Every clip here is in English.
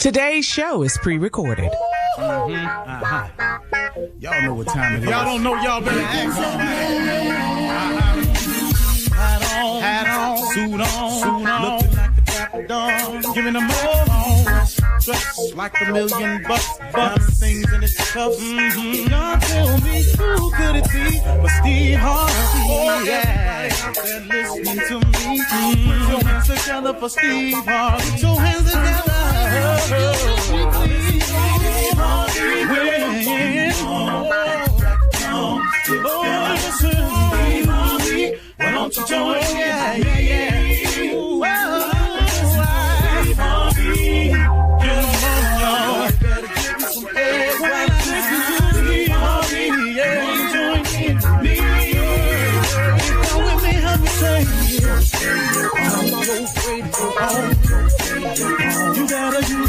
Today's show is pre-recorded. Y'all know what time it is. Y'all don't know, y'all better ask Hat on, suit on, looking like the Dapper Dawn, giving them all dressed like $1 million bucks, things in its cuffs. Y'all tell me who could it be but Steve Harvey? Oh yeah, they're listening to me. Put your hands together for Steve Harvey. Put your hands together. Steve Harvey, listen, Steve Harvey, why don't you join? Yeah. Steve Harvey, get on, y'all. Better give me some head. When I listen to Steve Harvey, yeah, join in me. Come with me, help me say, I'm so afraid to go home. You gotta turn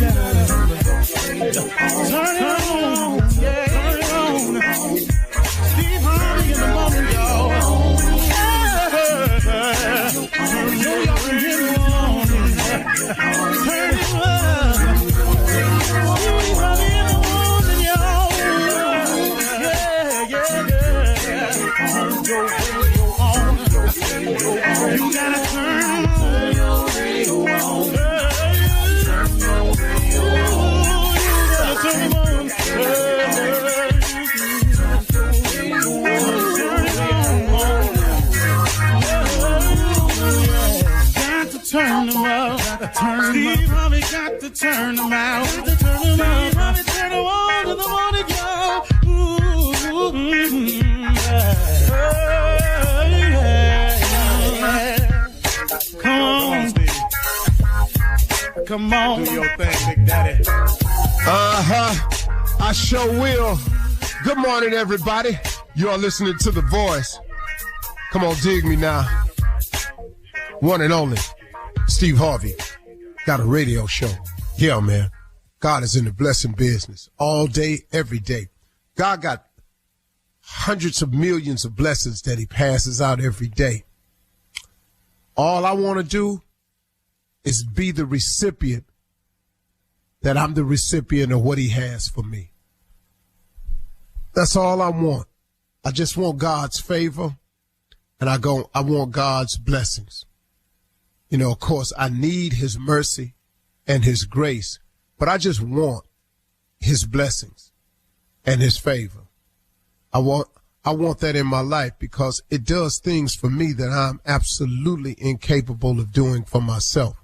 it on, yeah, turn it on. Steve Harvey in the morning, y'all. Turn it on, turn it on. Steve Harvey in the morning, y'all. Yeah. Turn your radio on. You gotta turn your radio on. Turn them up, Steve Harvey got to turn them out. Steve Harvey turn them on to the morning, y'all. Come on, do your thing, Big Daddy. I sure will. Good morning, everybody. You are listening to The Voice. Come on, dig me now. One and only Steve Harvey got a radio show. Yeah, man. God is in the blessing business all day, every day. God got hundreds of millions of blessings that he passes out every day. All I want to do is be the recipient, that I'm the recipient of what he has for me. That's all I want. I just want God's favor, and I want God's blessings. You know, of course, I need his mercy and his grace, but I just want his blessings and his favor. I want that in my life because it does things for me that I'm absolutely incapable of doing for myself.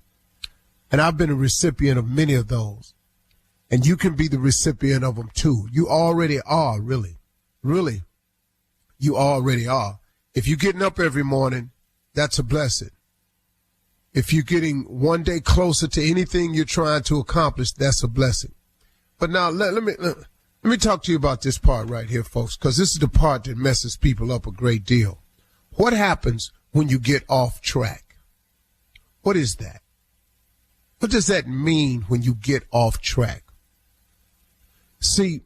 And I've been a recipient of many of those. And you can be the recipient of them too. You already are, really. Really, you already are. If you're getting up every morning, that's a blessing. If you're getting one day closer to anything you're trying to accomplish, that's a blessing. But now let me talk to you about this part right here, folks, because this is the part that messes people up a great deal. What happens when you get off track? What is that? What does that mean when you get off track? See,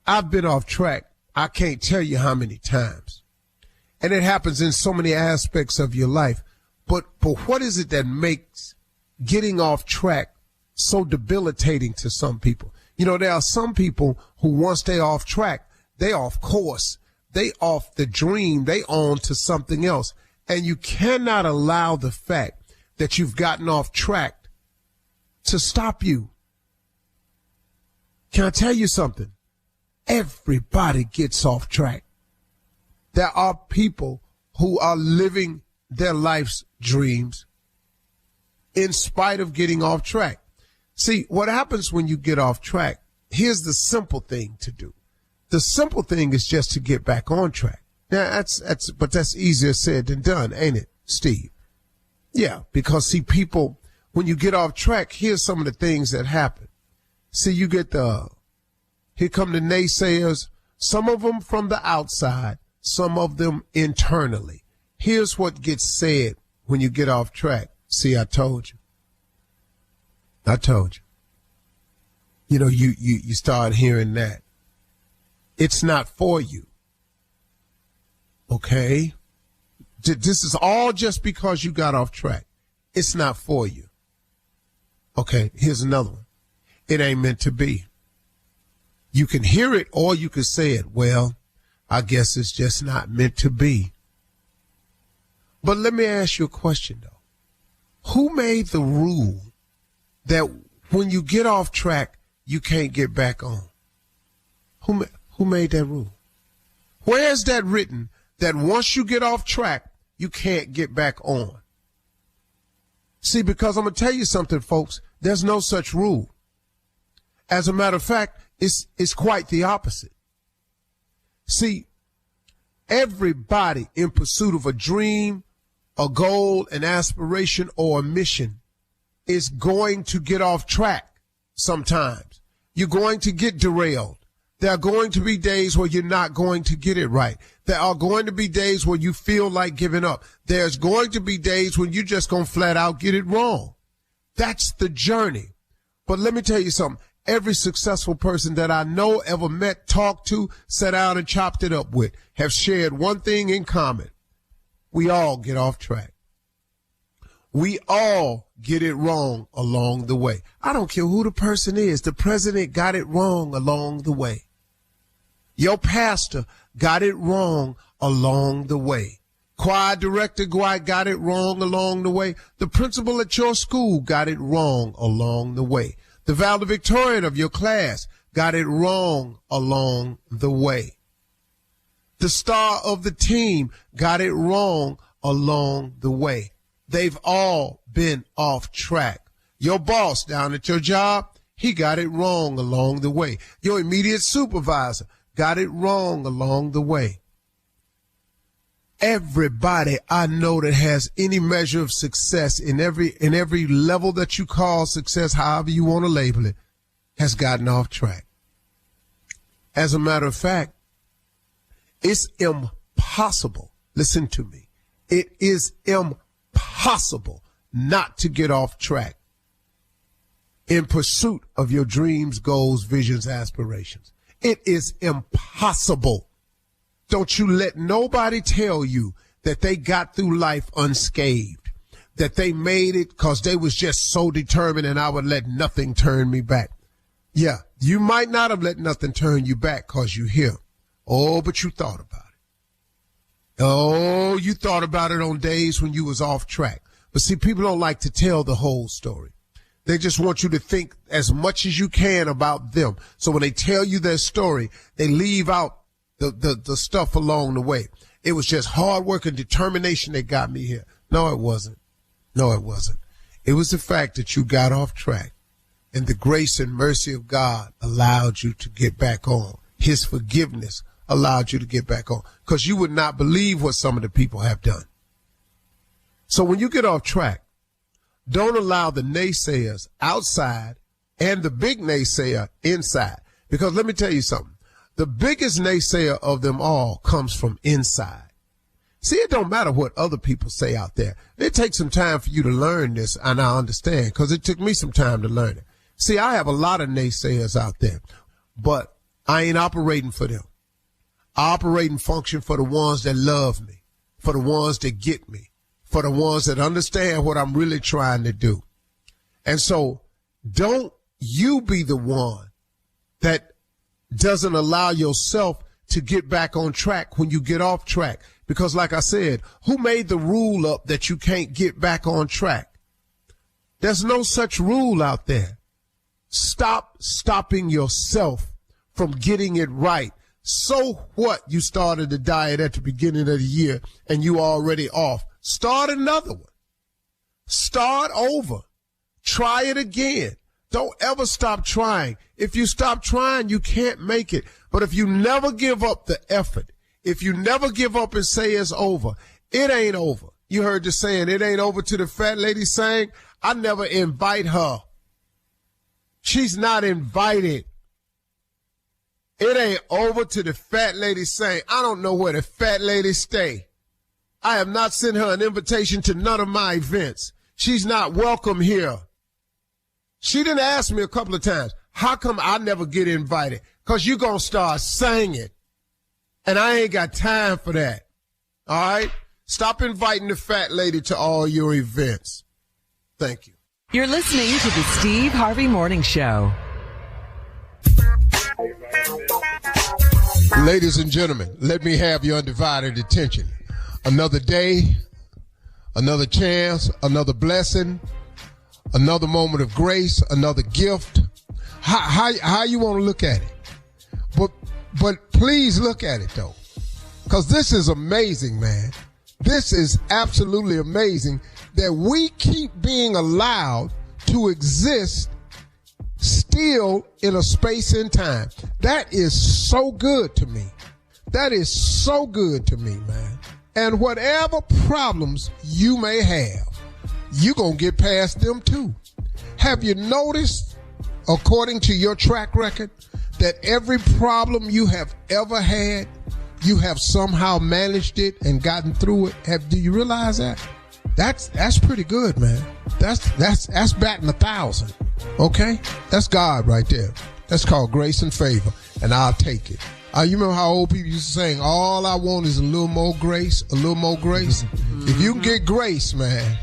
I've been off track. I can't tell you how many times. And it happens in so many aspects of your life. But what is it that makes getting off track so debilitating to some people? You know, there are some people who once they're off track, they off course, they off the dream, they on to something else. And you cannot allow the fact that you've gotten off track to stop you. Can I tell you something? Everybody gets off track. There are people who are living their life's dreams in spite of getting off track. See, what happens when you get off track, here's the simple thing to do. The simple thing is just to get back on track. Now, but that's easier said than done, ain't it, Steve? Yeah, because see, people, when you get off track, here's some of the things that happen. See, you get here come the naysayers, some of them from the outside, some of them internally. Here's what gets said when you get off track. See, I told you. You know, you start hearing that. It's not for you. Okay? This is all just because you got off track. It's not for you. Okay, here's another one. it ain't meant to be. You can hear it or you can say it. Well, I guess it's just not meant to be. But let me ask you a question, though. Who made the rule that when you get off track, you can't get back on? Who made that rule? Where is that written that once you get off track, you can't get back on? See, because I'm going to tell you something, folks. There's no such rule. As a matter of fact, it's quite the opposite. See, everybody in pursuit of a dream, a goal, an aspiration, or a mission is going to get off track sometimes. You're going to get derailed. There are going to be days where you're not going to get it right. There are going to be days where you feel like giving up. There's going to be days when you're just going to flat out get it wrong. That's the journey. But let me tell you something. Every successful person that I know, ever met, talked to, sat down and chopped it up with have shared one thing in common. We all get off track. We all get it wrong along the way. I don't care who the person is. The president got it wrong along the way. Your pastor got it wrong along the way. Choir director got it wrong along the way. The principal at your school got it wrong along the way. The valedictorian of your class got it wrong along the way. The star of the team got it wrong along the way. They've all been off track. Your boss down at your job, he got it wrong along the way. Your immediate supervisor got it wrong along the way. Everybody I know that has any measure of success in every level that you call success, however you want to label it, has gotten off track. As a matter of fact, it's impossible. Listen to me. It is impossible not to get off track in pursuit of your dreams, goals, visions, aspirations. It is impossible. Don't you let nobody tell you that they got through life unscathed, that they made it because they was just so determined and I would let nothing turn me back. Yeah, you might not have let nothing turn you back because you're here. Oh, but you thought about it. Oh, you thought about it on days when you was off track. But see, people don't like to tell the whole story. They just want you to think as much as you can about them. So when they tell you their story, they leave out the stuff along the way. It was just hard work and determination that got me here. No, it wasn't. No, it wasn't. It was the fact that you got off track and the grace and mercy of God allowed you to get back on. His forgiveness allowed you to get back on because you would not believe what some of the people have done. So when you get off track, don't allow the naysayers outside and the big naysayer inside. Because let me tell you something. The biggest naysayer of them all comes from inside. See, it don't matter what other people say out there. It takes some time for you to learn this, and I understand, because it took me some time to learn it. See, I have a lot of naysayers out there, but I ain't operating for them. I operate and function for the ones that love me, for the ones that get me, for the ones that understand what I'm really trying to do. And so don't you be the one that doesn't allow yourself to get back on track when you get off track. Because like I said, who made the rule up that you can't get back on track? There's no such rule out there. Stop stopping yourself from getting it right. So what? You started the diet at the beginning of the year and you already off. Start another one. Start over. Try it again. Don't ever stop trying. If you stop trying, you can't make it. But if you never give up the effort, if you never give up and say it's over, it ain't over. You heard the saying, it ain't over till the fat lady sang. I never invite her. She's not invited. It ain't over till the fat lady sang. I don't know where the fat lady stay. I have not sent her an invitation to none of my events. She's not welcome here. She didn't ask me a couple of times, how come I never get invited? Because you're going to start singing. And I ain't got time for that. All right? Stop inviting the fat lady to all your events. Thank you. You're listening to the Steve Harvey Morning Show. Ladies and gentlemen, let me have your undivided attention. Another day, another chance, another blessing, another moment of grace, another gift. How you want to look at it? But please look at it though, because this is amazing, man. This is absolutely amazing that we keep being allowed to exist still in a space and time. That is so good to me. That is so good to me, man. And whatever problems you may have, you're going to get past them too. Have you noticed, according to your track record, that every problem you have ever had, you have somehow managed it and gotten through it? Do you realize that? That's pretty good, man. That's batting 1,000. Okay? That's God right there. That's called grace and favor, and I'll take it. You remember how old people used to sing, all I want is a little more grace, a little more grace? If you can get grace, man,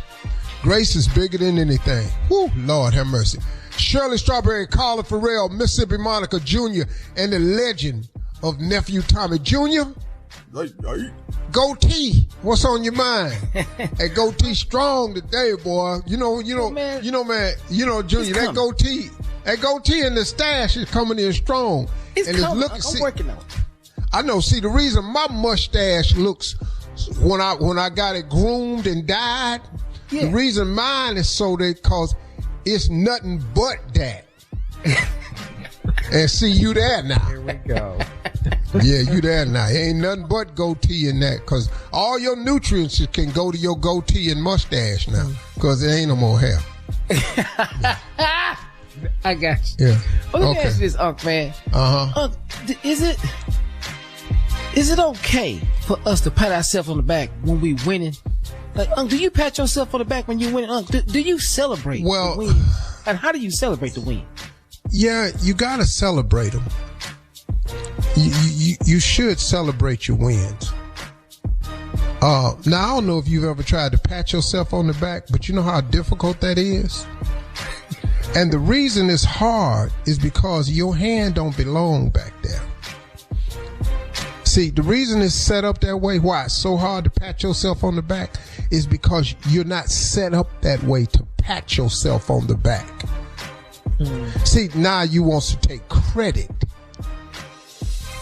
grace is bigger than anything. Woo, Lord have mercy. Shirley Strawberry, Carla Farrell, Mississippi Monica Jr., and the legend of Nephew Tommy Jr. Goatee, what's on your mind? Hey, Goatee strong today, boy. You know, man, Junior, that goatee and the stash is coming in strong. I'm working on it. I know. See, the reason my mustache looks when I got it groomed and dyed, the reason mine is so that because it's nothing but that. And see, you there now. Here we go. Yeah, you there now. Ain't nothing but goatee in that, because all your nutrients can go to your goatee and mustache now, because there ain't no more hair. I got you. Yeah. Well, let me ask you this, Unc, man. Unc, is it okay for us to pat ourselves on the back when we winning? Like, Unc, do you pat yourself on the back when you win? Unc, do you celebrate the win? And how do you celebrate the win? Yeah, you gotta celebrate them. You should celebrate your wins. Now, I don't know if you've ever tried to pat yourself on the back, but you know how difficult that is? And the reason it's hard is because your hand don't belong back there. See, the reason it's set up that way, why it's so hard to pat yourself on the back, is because you're not set up that way to pat yourself on the back. See, now you want to take credit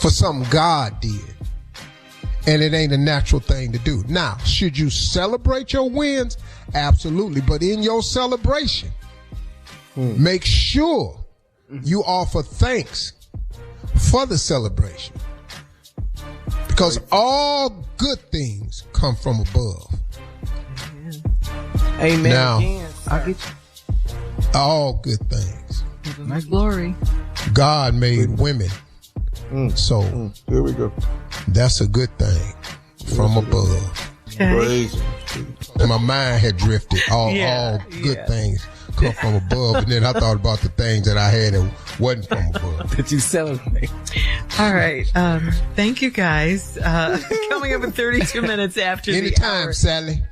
for something God did, and it ain't a natural thing to do. Now, should you celebrate your wins? Absolutely. But in your celebration, make sure you offer thanks for the celebration, because all good things come from above. Amen. Now, I'll get you. All good things. My glory. God made women. So here we go. That's a good thing from above. Praise him. My mind had drifted. All good things come from above. And then I thought about the things that I had that wasn't from above. That you celebrate. All right. Thank you, guys. Coming up in 32 minutes after the hour. Anytime, Sally.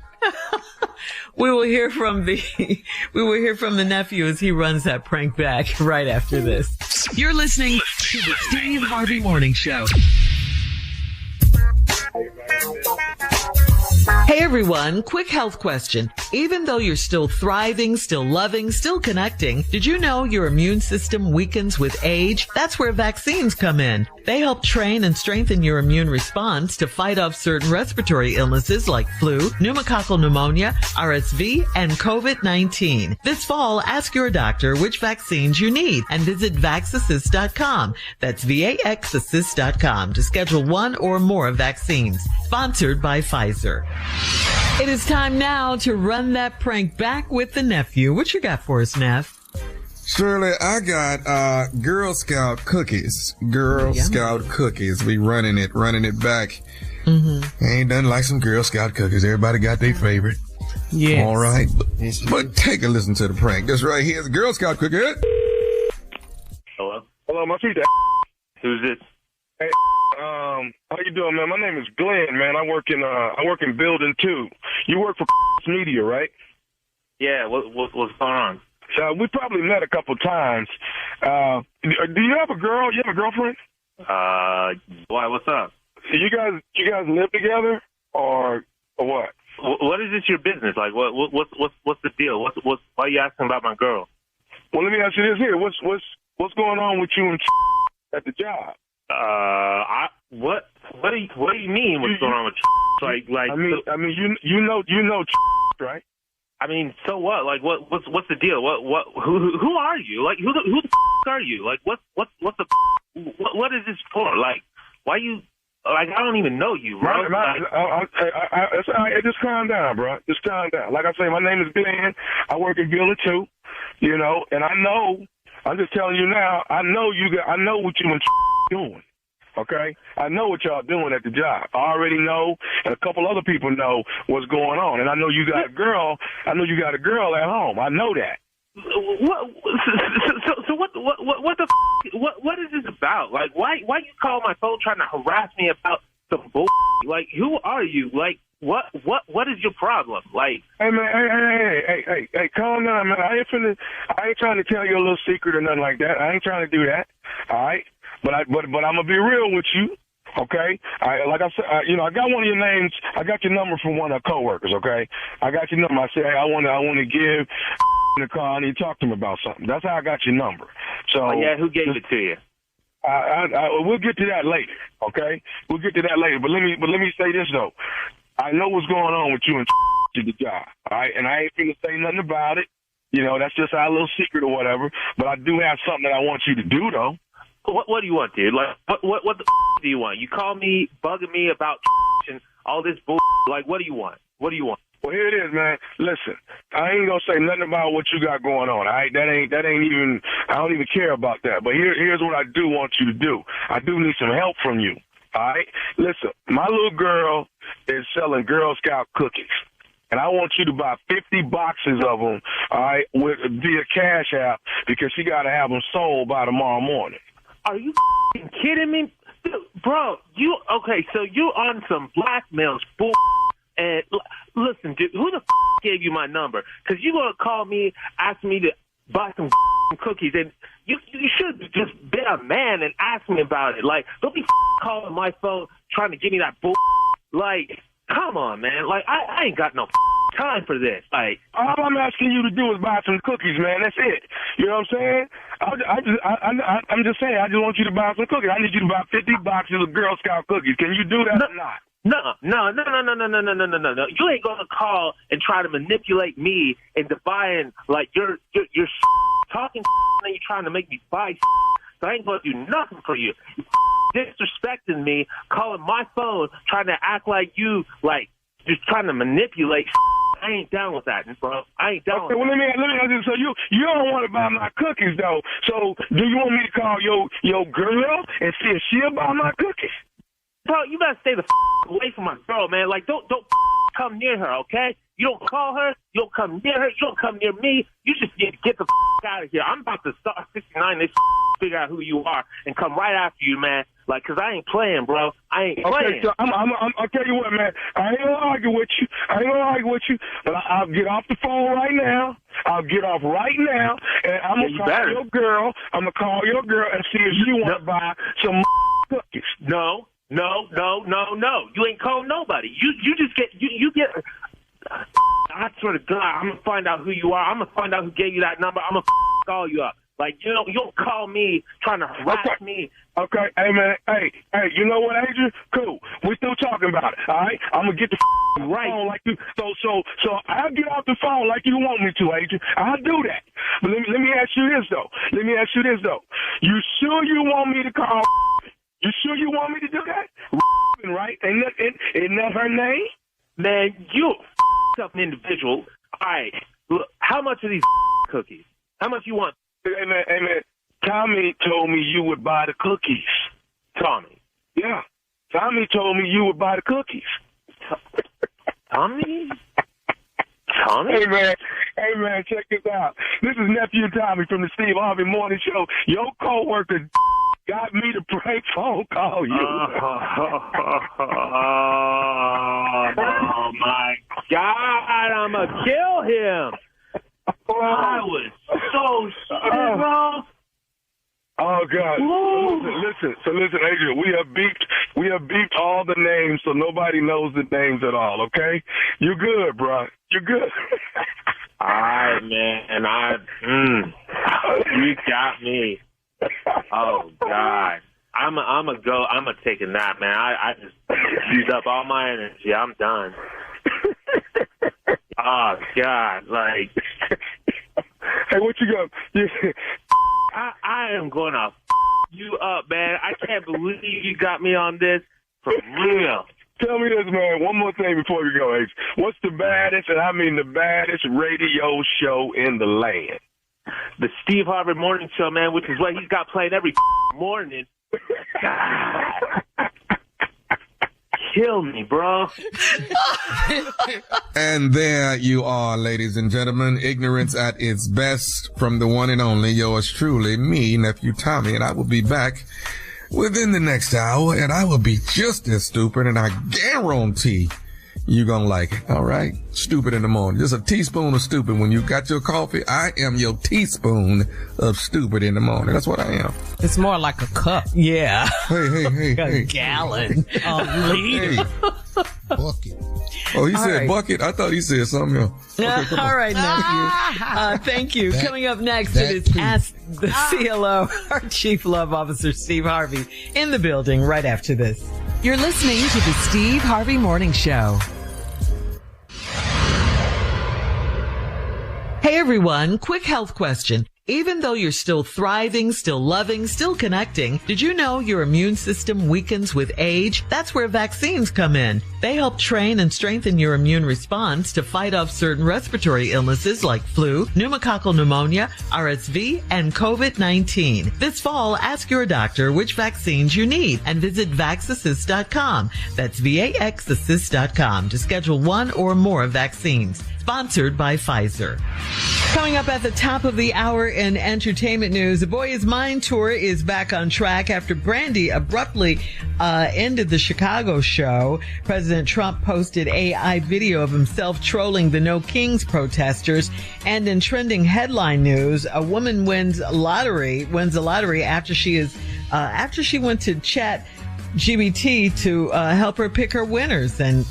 We will hear from the nephew as he runs that prank back right after this. You're listening to the Steve Harvey Morning Show. Hey everyone, quick health question. Even though you're still thriving, still loving, still connecting, did you know your immune system weakens with age? That's where vaccines come in. They help train and strengthen your immune response to fight off certain respiratory illnesses like flu, pneumococcal pneumonia, RSV, and COVID-19. This fall, ask your doctor which vaccines you need and visit vaxassist.com. That's VAXassist.com to schedule one or more vaccines. Sponsored by Pfizer. It is time now to run that prank back with the nephew. What you got for us, Neff? Shirley, I got Girl Scout cookies. Girl Scout cookies. We running it back. Ain't nothing like some Girl Scout cookies. Everybody got their favorite. Yes. All right. But take a listen to the prank. This right here is a Girl Scout cookie. Hello? Hello, my sweet. Who's this? Hey, how you doing, man? My name is Glenn, man. I work in building 2. You work for media, right? Yeah, what's going on? So we probably met a couple times. Do you have a girl? You have a girlfriend? Why? What's up? So you guys live together or what? What is this your business? Like, what's the deal? Why are you asking about my girl? Well, let me ask you this here. What's going on with you and at the job? What do you mean? What's going on with like? I mean, you know, right? I mean, so what? Like, what's the deal? Who are you? Like, who the are you? Like, what is this for? Like, why you? Like, I don't even know you, bro. Just calm down, bro. Just calm down. Like I say, my name is Glenn. I work at Building 2, you know, and I know. I'm just telling you now. I know what you and doing. Okay, I know what y'all doing at the job. I already know, and a couple other people know what's going on. And I know you got a girl. I know you got a girl at home. I know that. What is this about? Like, why you call my phone trying to harass me about some bull? Like, who are you? Like, what is your problem? Like, hey man, hey, calm down, man. I ain't trying to tell you a little secret or nothing like that. I ain't trying to do that. All right, but I'm gonna be real with you. Okay, like I said, you know, I got one of your names. I got your number from one of the coworkers. Okay, I got your number. I said, hey, I want to give the call. I need to talk to him about something. That's how I got your number. So yeah, who gave it to you? We'll get to that later. Okay, we'll get to that later. But let me say this though. I know what's going on with you and to the job. All right, and I ain't finna say nothing about it. You know, that's just our little secret or whatever. But I do have something that I want you to do though. What do you want, dude? Like, what the do you want? You call me bugging me about and all this bull. Like, what do you want? What do you want? Well, here it is, man. Listen, I ain't gonna say nothing about what you got going on. All right, that ain't even. I don't even care about that. But here's what I do want you to do. I do need some help from you. All right, listen. My little girl is selling Girl Scout cookies, and I want you to buy 50 boxes of them. All right, via Cash App because she got to have them sold by tomorrow morning. Are you kidding me? Dude, bro, okay, so you on some blackmail bull. And listen, dude, who the gave you my number? Because you going to call me, ask me to buy some cookies, and you should just been a man and ask me about it. Like, don't be calling my phone trying to give me that bull. Like, come on, man. Like, I ain't got no time for this. Like, all I'm asking you to do is buy some cookies, man. That's it. You know what I'm saying? I'm just saying. I just want you to buy some cookies. I need you to buy 50 boxes of Girl Scout cookies. Can you do that or not? No. You ain't gonna call and try to manipulate me into buying, like, you're talking and you're trying to make me buy. So I ain't gonna do nothing for you. Disrespecting me, calling my phone, trying to act like you, like, just trying to manipulate. I ain't down with that, bro. I ain't down with that. Well, let me ask you, so you don't want to buy my cookies, though. So do you want me to call your girl and see if she'll buy my cookies? Bro, you gotta stay the away from my girl, man. Like, don't come near her, okay? You don't call her. You don't come near her. You don't come near me. You just need to get the out of here. I'm about to start 69. They figure out who you are and come right after you, man. Like, 'cause I ain't playing, bro. I ain't playing. Okay, so I'll tell you what, man. I ain't gonna argue with you. But I'll get off the phone right now. I'll get off right now, and I'm gonna call your girl. I'm gonna call your girl and see if she want to buy some cookies. No. You ain't calling nobody. You just get you get. I swear to God, I'm gonna find out who you are. I'm gonna find out who gave you that number. I'm gonna call you up. Like, you don't call me trying to harass me. Okay, hey man, hey, you know what, Adrian? Cool. We're still talking about it. All right, I'm gonna get the right phone like you. So I'll get off the phone like you want me to, Adrian. I'll do that. But let me ask you this though. You sure you want me to call? You sure you want me to do that? Right? Ain't that her name? Man, you an individual. All right, look, how much are these cookies? How much you want? Hey man, Tommy told me you would buy the cookies. Tommy? Yeah. Tommy told me you would buy the cookies. Tommy? Hey man, check this out. This is Nephew Tommy from the Steve Harvey Morning Show. Your coworker got me to prank phone call you. Oh my God, I'm gonna kill him. I was so stupid, bro. Oh Oh God! So listen, Adrian. We have beeped all the names, so nobody knows the names at all. Okay, you're good, bro. You're good. All right, man. You got me. Oh God, I'm gonna take a nap, man. I just used up all my energy. I'm done. Oh God, like. Hey, what you got? I am going to you up, man. I can't believe you got me on this for real. Tell me this, man. One more thing before we go, H. What's the baddest, and I mean the baddest radio show in the land? The Steve Harvey Morning Show, man, which is what he's got playing every morning. God. Kill me, bro. And there you are, ladies and gentlemen. Ignorance at its best from the one and only yours truly, me, Nephew Tommy. And I will be back within the next hour, and I will be just as stupid, and I guarantee you're going to like it. All right? Stupid in the morning. Just a teaspoon of stupid. When you got your coffee, I am your teaspoon of stupid in the morning. That's what I am. It's more like a cup. Yeah. Hey. A gallon. A liter. Hey. Bucket. Oh, he said right. bucket. I thought he said something else. Okay, All right, nephew. Thank you. Coming up next, it is Ask the CLO, our Chief Love Officer, Steve Harvey, in the building right after this. You're listening to the Steve Harvey Morning Show. Hey everyone, quick health question. Even though you're still thriving, still loving, still connecting, did you know your immune system weakens with age? That's where vaccines come in. They help train and strengthen your immune response to fight off certain respiratory illnesses like flu, pneumococcal pneumonia, RSV, and COVID-19. This fall, ask your doctor which vaccines you need and visit vaxassist.com. That's VAXassist.com to schedule one or more vaccines. Sponsored by Pfizer. Coming up at the top of the hour in entertainment news, the Boy Is Mine tour is back on track after Brandy abruptly ended the Chicago show. President Trump posted AI video of himself trolling the No Kings protesters. And in trending headline news, a woman wins the lottery after she went to Chat GBT to help her pick her winners. And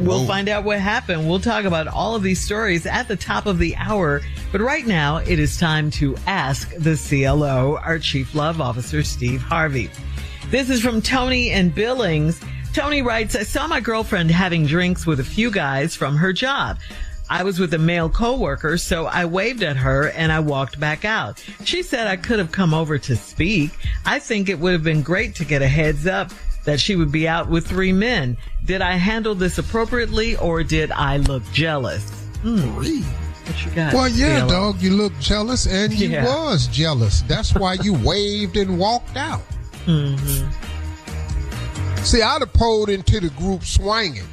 we'll find out what happened. We'll talk about all of these stories at the top of the hour. But right now, it is time to ask the CLO, our Chief Love Officer, Steve Harvey. This is from Tony in Billings. Tony writes, I saw my girlfriend having drinks with a few guys from her job. I was with a male coworker, so I waved at her and I walked back out. She said I could have come over to speak. I think it would have been great to get a heads up that she would be out with 3 men. Did I handle this appropriately or did I look jealous? What you got? Well, yeah, dog, you look jealous and you was jealous. That's why you waved and walked out. Mm-hmm. See, I'd have pulled into the group swinging.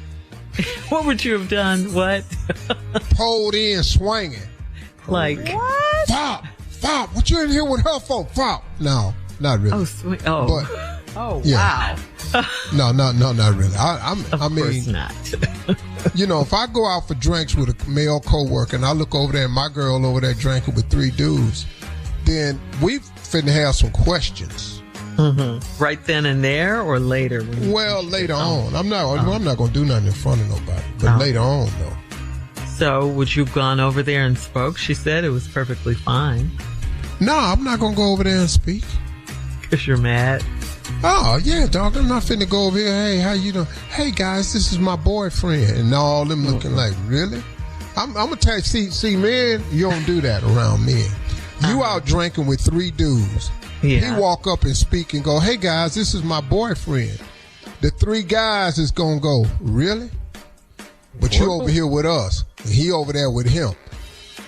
What would you have done? What? Pulled in swinging. Like, what? Fop, what you in here with her for? Fop. No, not really. Oh, sweet. Oh. But, wow. No, not really. Of course not. You know, if I go out for drinks with a male coworker and I look over there and my girl over there drinking with 3 dudes, then we finna have some questions. Mm-hmm. Right then and there, or later? Well, later on. I'm not gonna do nothing in front of nobody. But later on, though. So, would you have gone over there and spoke? She said it was perfectly fine. No, I'm not gonna go over there and speak. Because you're mad. Oh, yeah, dog. I'm not finna go over here. Hey, how you doing? Hey, guys, this is my boyfriend. And all them looking like, really? I'm going to tell you, see, man, you don't do that around men. You out drinking with 3 dudes. Yeah. He walk up and speak and go, hey, guys, this is my boyfriend. The 3 guys is going to go, really? But you over here with us. And he over there with him.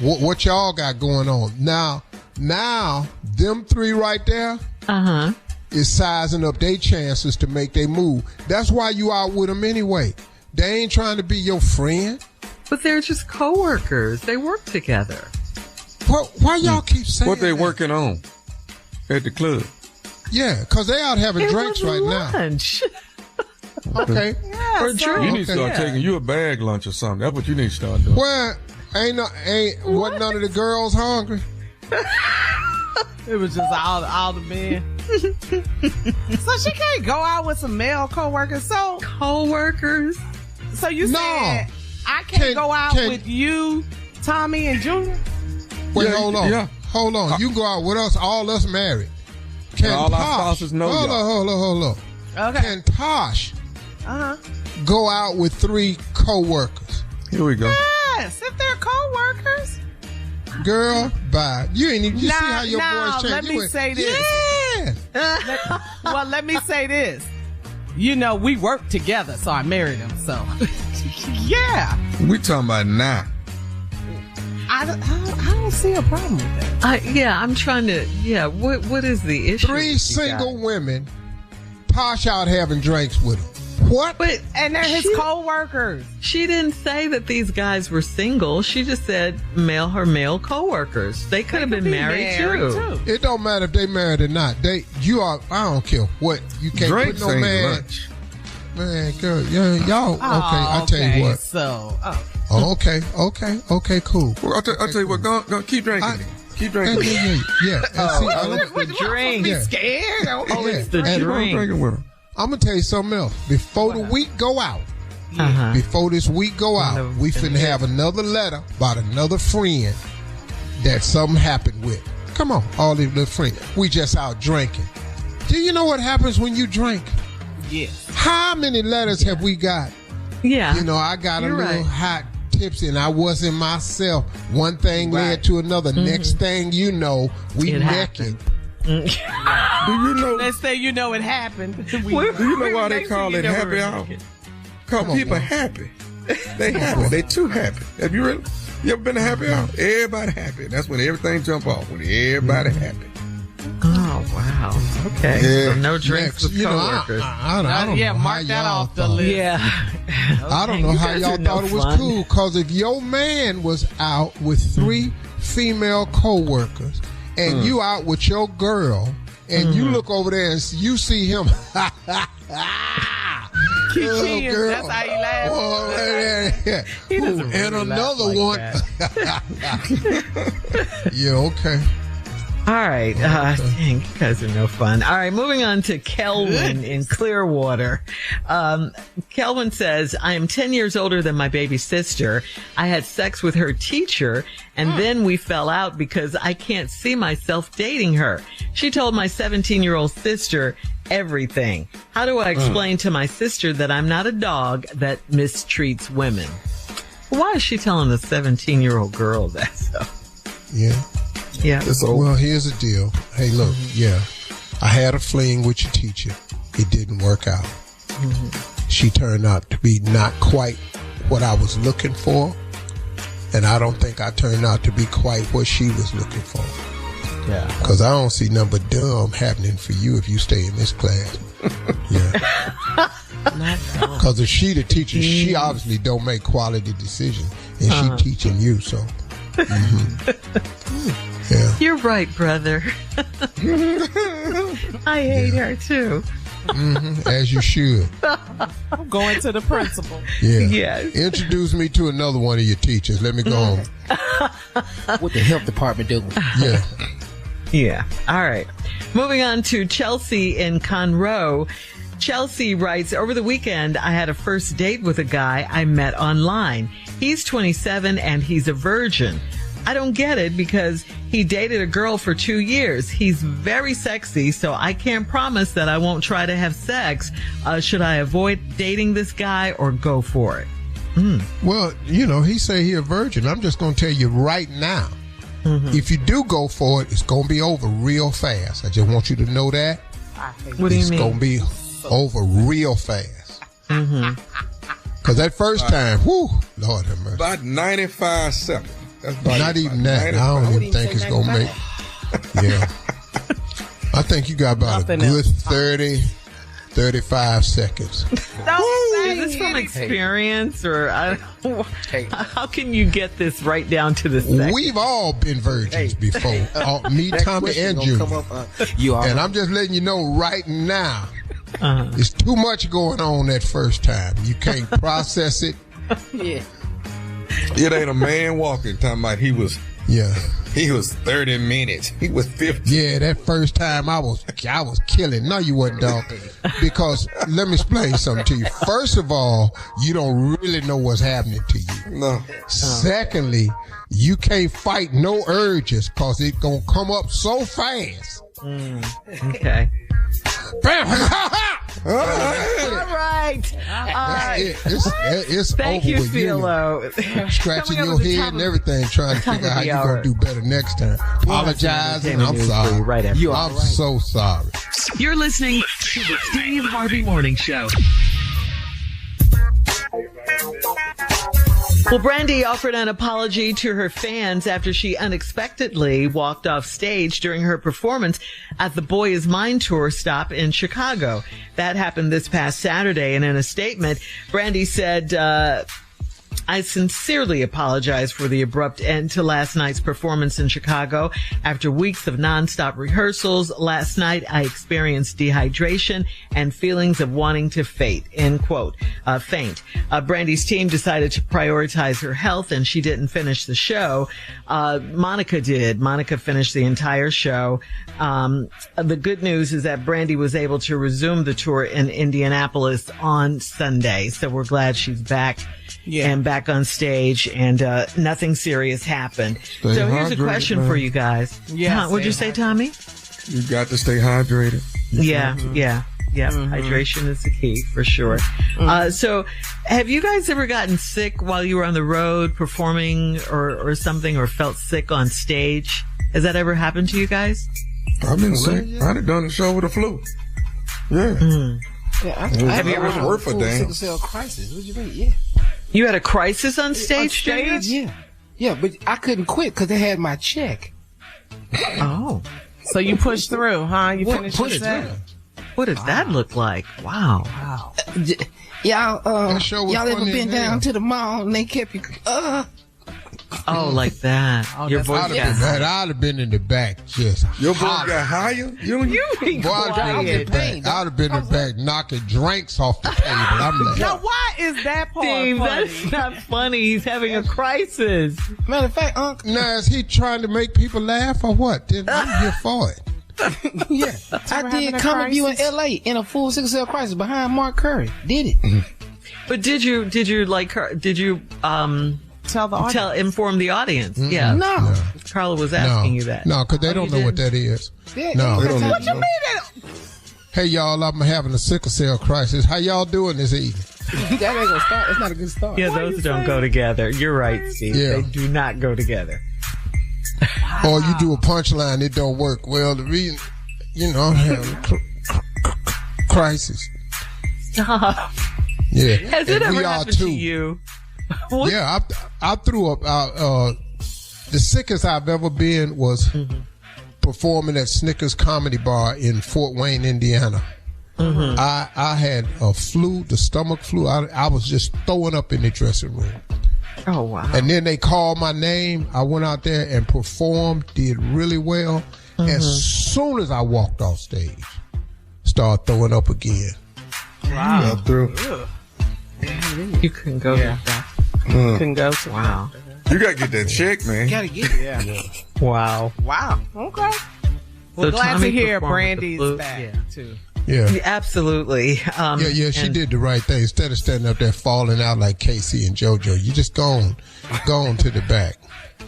What y'all got going on? Now, them 3 right there. Uh-huh. Is sizing up their chances to make their move. That's why you out with them anyway. They ain't trying to be your friend. But they're just coworkers. They work together. Why y'all keep saying what they that? working on at the club? Yeah, because they out having drinks right lunch. now. Okay. Or a drink. You need to start taking you a bag lunch or something. That's what you need to start doing. Well, wasn't none of the girls hungry? It was just all the men. So she can't go out with some male coworkers. So you said I can't go out with you, Tommy, and Junior? Wait, hold on. Yeah. Hold on. You go out with us, all us married. Can all our spouses know Hold on. Okay. Can Tosh go out with 3 co-workers? Here we go. Yes, if they're co-workers. Girl, bye. You ain't even see how your boys change. Let me say this. Yeah. Well, let me say this. You know, we work together, so I married him. So, yeah. We talking about now. I don't see a problem with that. I'm trying to. Yeah, what is the issue? 3 single women, Tosh out having drinks with them. What? And they're his co-workers. She didn't say that these guys were single. She just said her male co-workers. They could have been married too. It don't matter if they married or not. I don't care what. You can't Drinks put no man. Lunch. Man, girl, y'all. Okay, I tell you what. So, Okay, cool. Well, I'll tell you what. Go keep drinking. Keep drinking. Yeah. The drink. Be scared. It's the drink. Drinking with them. I'm gonna tell you something else. Before the week go out, before this week go out, we finna have another letter about another friend that something happened with. Come on, all these little friends. We just out drinking. Do you know what happens when you drink? Yes. How many letters have we got? Yeah. You know, I got a little hot tipsy and I wasn't myself. One thing led to another. Next thing you know, we naked. Do you know? Let's say you know it happened. Do you know why they call it happy hour? Because people happy. They happy. They too happy. Have you ever been to happy hour? Everybody happy. That's when everything jump off. When everybody happy. Oh wow. Okay. Yeah. So no drinks with coworkers. I don't know mark that off the list. Yeah. I don't know how y'all thought it was cool. Because if your man was out with 3 female coworkers, and you out with your girl, and you look over there and you see him. Girl. That's how he laughs. He doesn't really and another like one. Yeah, okay. All right. Dang, you guys are no fun. All right, moving on to Kelvin in Clearwater. Kelvin says, I am 10 years older than my baby sister. I had sex with her teacher, and then we fell out because I can't see myself dating her. She told my 17-year-old sister everything. How do I explain to my sister that I'm not a dog that mistreats women? Why is she telling the 17-year-old girl that stuff? Yeah. Yeah. Well, here's the deal. Hey, look, I had a fling with your teacher. It didn't work out. She turned out to be not quite what I was looking for, and I don't think I turned out to be quite what she was looking for. Yeah. Because I don't see nothing but dumb happening for you if you stay in this class. Yeah. Because if she the teacher, she obviously don't make quality decisions, and she teaching you, so. Yeah. You're right, brother. I hate her too. As you should. I'm going to the principal. Yeah. Yes. Introduce me to another one of your teachers. Let me go home. What the health department doing? Yeah. Yeah. All right. Moving on to Chelsea in Conroe. Chelsea writes, over the weekend, I had a first date with a guy I met online. He's 27 and he's a virgin. I don't get it because he dated a girl for 2 years. He's very sexy, so I can't promise that I won't try to have sex. Should I avoid dating this guy or go for it? Well, he say he a virgin. I'm just going to tell you right now. If you do go for it, it's going to be over real fast. I just want you to know that. What do you mean? It's going to be over real fast. Because that first time, whew, Lord have mercy. About 95 seconds. That's not even that. I don't even think it's going to make. Yeah. I think you got about a good 30, 35 seconds. Is this from experience or how can you get this right down to the second? We've all been virgins before. Me, Tommy, and Junior. And I'm just letting you know right now, there's too much going on that first time. You can't process it. Yeah. It ain't a man walking talking about he was He was 30 minutes. He was 50. Yeah, that first time I was killing. No, you wasn't, dog. Because let me explain something to you. First of all, you don't really know what's happening to you. No. Secondly, you can't fight no urges because it's going to come up so fast. Okay. Bam! All right. It's Thank over you, with. Philo. Scratching your head and everything, trying to figure out how you're going to do better next time. Apologizing. I'm sorry. Right after. I'm so sorry. You're listening to the Steve Harvey Morning Show. Well, Brandy offered an apology to her fans after she unexpectedly walked off stage during her performance at the Boy Is Mine tour stop in Chicago. That happened this past Saturday, and in a statement, Brandy said, I sincerely apologize for the abrupt end to last night's performance in Chicago. After weeks of nonstop rehearsals, last night I experienced dehydration and feelings of wanting to faint, end quote, faint. Brandy's team decided to prioritize her health and she didn't finish the show. Monica did. Monica finished the entire show. The good news is that Brandy was able to resume the tour in Indianapolis on Sunday. So we're glad she's back. Yeah. And back on stage, and nothing serious happened. Stay so here's a hydrated, question man. for you guys. Yeah, What'd you say, Tommy? You got to stay hydrated. Yeah. Hydration is the key for sure. So have you guys ever gotten sick while you were on the road performing or something, or felt sick on stage? Has that ever happened to you guys? I've been sick. I'd have done the show with the flu. Yeah. Have you ever worked for damn? Sickle cell crisis. What do you mean? Yeah. You had a crisis on stage, Yeah, but I couldn't quit because they had my check. Oh. So you pushed through, huh? You finished pushed that? through. What does that look like? Wow. Y'all ever been down to the mall and they kept you, Oh, like that. Your voice got high. I'd have been in the back just. Your voice got higher? You be Boy, I'd quiet. I'd have been in the back knocking drinks off the table. I'm like, Now, why is that part Steve, funny? that's not funny. He's having a crisis. Matter of fact, Uncle. now is he trying to make people laugh or what? Then I'm here for it. Yeah, I did Comic View in L.A. in a full sickle cell crisis behind Mark Curry. Did it? But did you Tell the audience. inform the audience? Mm-hmm. Yeah. No. Carla was asking you that. No, because they don't know what that is. Yeah, No. They don't know. What you mean? Hey, y'all, I'm having a sickle cell crisis. How y'all doing this evening? That ain't gonna start. That's not a good start. Yeah, those don't go together. You're right, Steve. Yeah. They do not go together. Or you do a punchline, it don't work. Well, the reason, I'm having a crisis. Stop. Yeah. Has it And ever we are happened to too. you? Yeah, I threw up. The sickest I've ever been was performing at Snickers Comedy Bar in Fort Wayne, Indiana. Mm-hmm. I had a flu, the stomach flu. I was just throwing up in the dressing room. Oh, wow. And then they called my name. I went out there and performed, did really well. As soon as I walked off stage, started throwing up again. Wow. Through. You couldn't go to that. Couldn't go to Wow. You got to get that check, man. Gotta get it. Yeah. Wow. Wow. Okay. Well, So glad Tommy to hear performed with the Brandy's flu. back, Yeah. too. Yeah. Absolutely. She and- did the right thing. Instead of standing up there falling out like Casey and JoJo, you just go on to the back.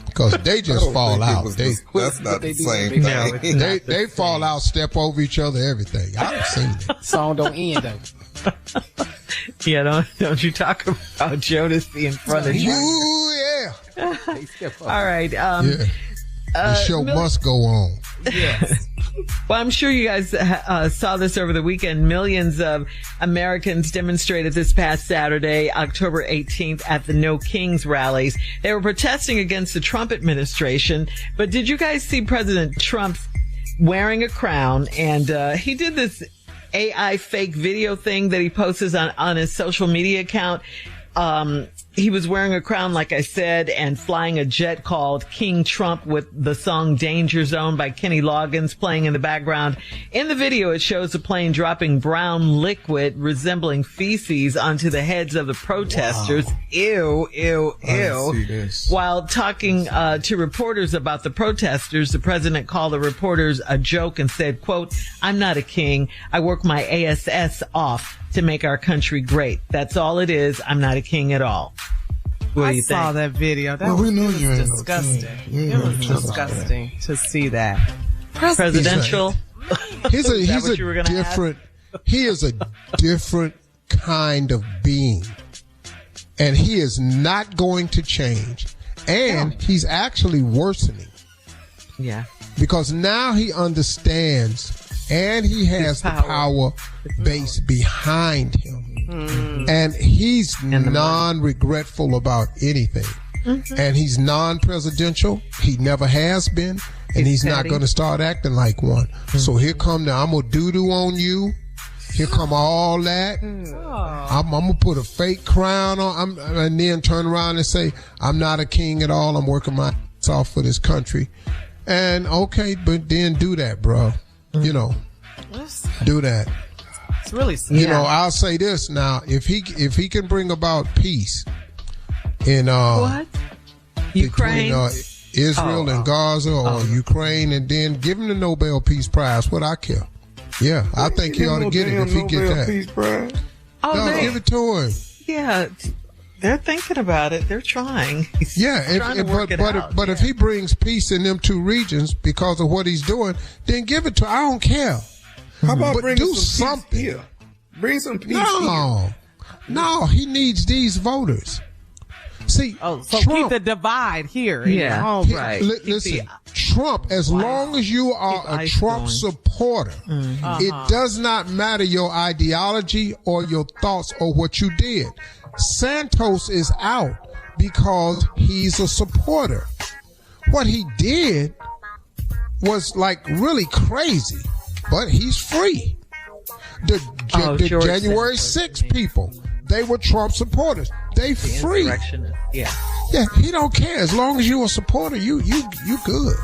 Because they just fall out. That's not the same No, thing. it's not. They fall out, step over each other, everything. I've seen it. Song don't end though. Yeah, don't you talk about Jodeci in front of you. Ooh, yeah. All right. Yeah. The show must go on. Yes. Well, I'm sure you guys saw this over the weekend. Millions of Americans demonstrated this past Saturday, October 18th, at the No Kings rallies. They were protesting against the Trump administration. But did you guys see President Trump wearing a crown? And he did this AI fake video thing that he posts on his social media account. He was wearing a crown, like I said, and flying a jet called King Trump with the song Danger Zone by Kenny Loggins playing in the background. In the video, it shows the plane dropping brown liquid resembling feces onto the heads of the protesters. Wow. Ew, ew, ew. While talking to reporters about the protesters, the president called the reporters a joke and said, quote, "I'm not a king. I work my ASS off to make our country great. That's all it is. I'm not a king at all." What do you think? I saw that video. That was disgusting. It was disgusting to see that. Presidential. He is a different kind of being. And he is not going to change. And he's actually worsening. Yeah. Because now he understands and he has the power base behind him. Mm-hmm. And he's non-regretful about anything. Mm-hmm. And he's non-presidential. He never has been. And he's not going to start acting like one. Mm-hmm. So here come now, I'm going to doo-doo on you. Here come all that. I'm going to put a fake crown on, and then turn around and say, I'm not a king at all. I'm working my ass off for this country. And okay, but then do that, bro. You know, do that. It's really, you know, I'll say this now: if he can bring about peace in Ukraine, between Israel and Gaza, or Ukraine, and then give him the Nobel Peace Prize, what I care. Yeah, I think he ought to get it if he get that. Peace Prize? Give it to him. Yeah. They're thinking about it. They're trying. But if he brings peace in them two regions because of what he's doing, then give it to. I don't care. How about do something here? Bring some peace here. No, he needs these voters. See, so Trump, keep the divide here. Right. Listen, Trump, as long as you are a Trump supporter, it does not matter your ideology or your thoughts or what you did. Santos is out because he's a supporter. What he did was like really crazy, but he's free. The January 6th people, they were Trump supporters. They free. Yeah, he don't care. As long as you're a supporter, you good.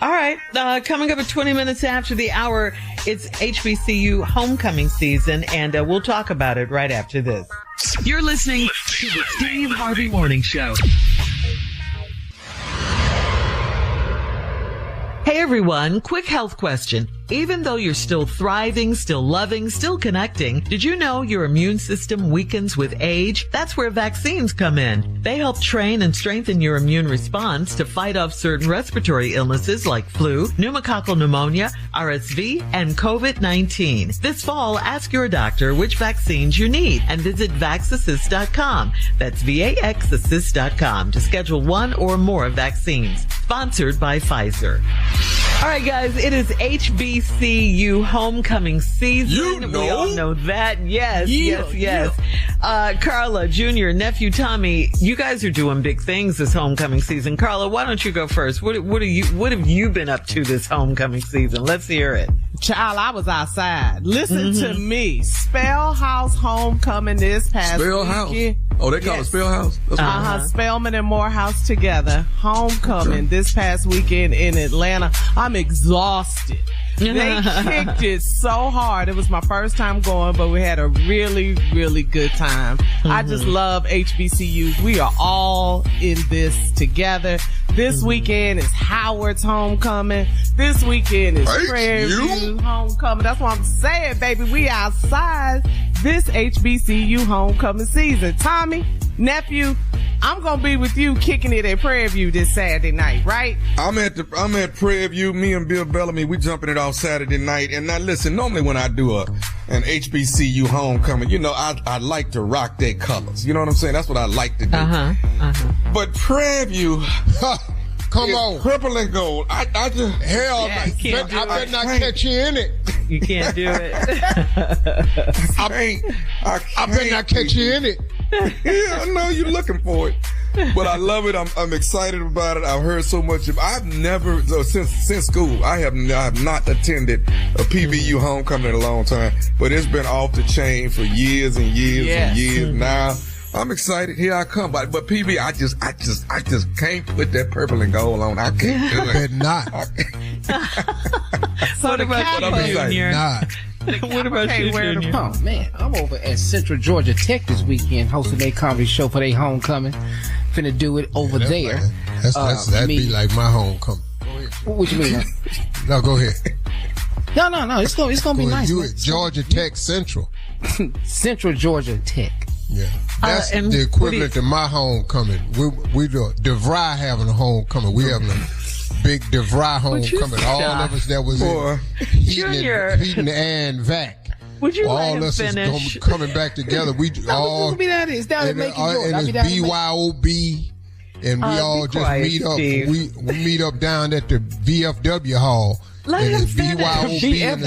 All right. Coming up at 20 minutes after the hour, it's HBCU homecoming season, and we'll talk about it right after this. You're listening to the Steve Harvey Morning Show. Hey everyone, quick health question. Even though you're still thriving, still loving, still connecting, did you know your immune system weakens with age? That's where vaccines come in. They help train and strengthen your immune response to fight off certain respiratory illnesses like flu, pneumococcal pneumonia, RSV, and COVID-19. This fall, ask your doctor which vaccines you need and visit vaxassist.com. That's VAXassist.com to schedule one or more vaccines. Sponsored by Pfizer. All right, guys, it is HBCU homecoming season. We all know that. Yes. Carla, Junior, nephew Tommy, you guys are doing big things this homecoming season. Carla, why don't you go first? What have you been up to this homecoming season? Let's hear it. Child, I was outside. Listen to me. Spell House homecoming this past weekend. Oh, they call it Spell House? Spellman and Morehouse together. Homecoming this past weekend in Atlanta. I'm exhausted. They kicked it so hard. It was my first time going, but we had a really, really good time. I just love HBCUs. We are all in this together. This weekend is Howard's homecoming. This weekend is Prairie View's homecoming. That's what I'm saying, baby. We outside this HBCU homecoming season. Tommy, nephew, I'm gonna be with you kicking it at Prairie View this Saturday night, right? I'm at Prairie View. Me and Bill Bellamy, we jumping it off Saturday night. And now listen, normally when I do an HBCU homecoming, you know, I like to rock their colors. You know what I'm saying? That's what I like to do. But Prairie View, come on, purple and gold. I just I better not catch you in it. You can't do it. I better not catch you in it. Yeah, I know you're looking for it, but I love it. I'm excited about it. I've heard so much. I've never since school. I have not attended a PBU homecoming in a long time, but it's been off the chain for years and years and years. Now I'm excited. Here I come. But PB, I just can't put that purple and gold on. I can't do it. Better not. What about you, Junior? Not. What about you, Junior? Oh, man. I'm over at Central Georgia Tech this weekend hosting their comedy show for their homecoming. Finna do it over there. That'd be like my homecoming. What you mean? No, go ahead. No. It's gonna be nice. You at Georgia Tech Central. Central Georgia Tech. Yeah. That's the equivalent to my homecoming. We the DeVry having a homecoming. We having a big DeVry homecoming. All of us that was in Heaton and Vac. Would you all let him us finish? is coming back together. We all be that is down in Macon, Georgia. And it's BYOB. And we all just meet up. We meet up down at the VFW hall. Let and him it's BYOB and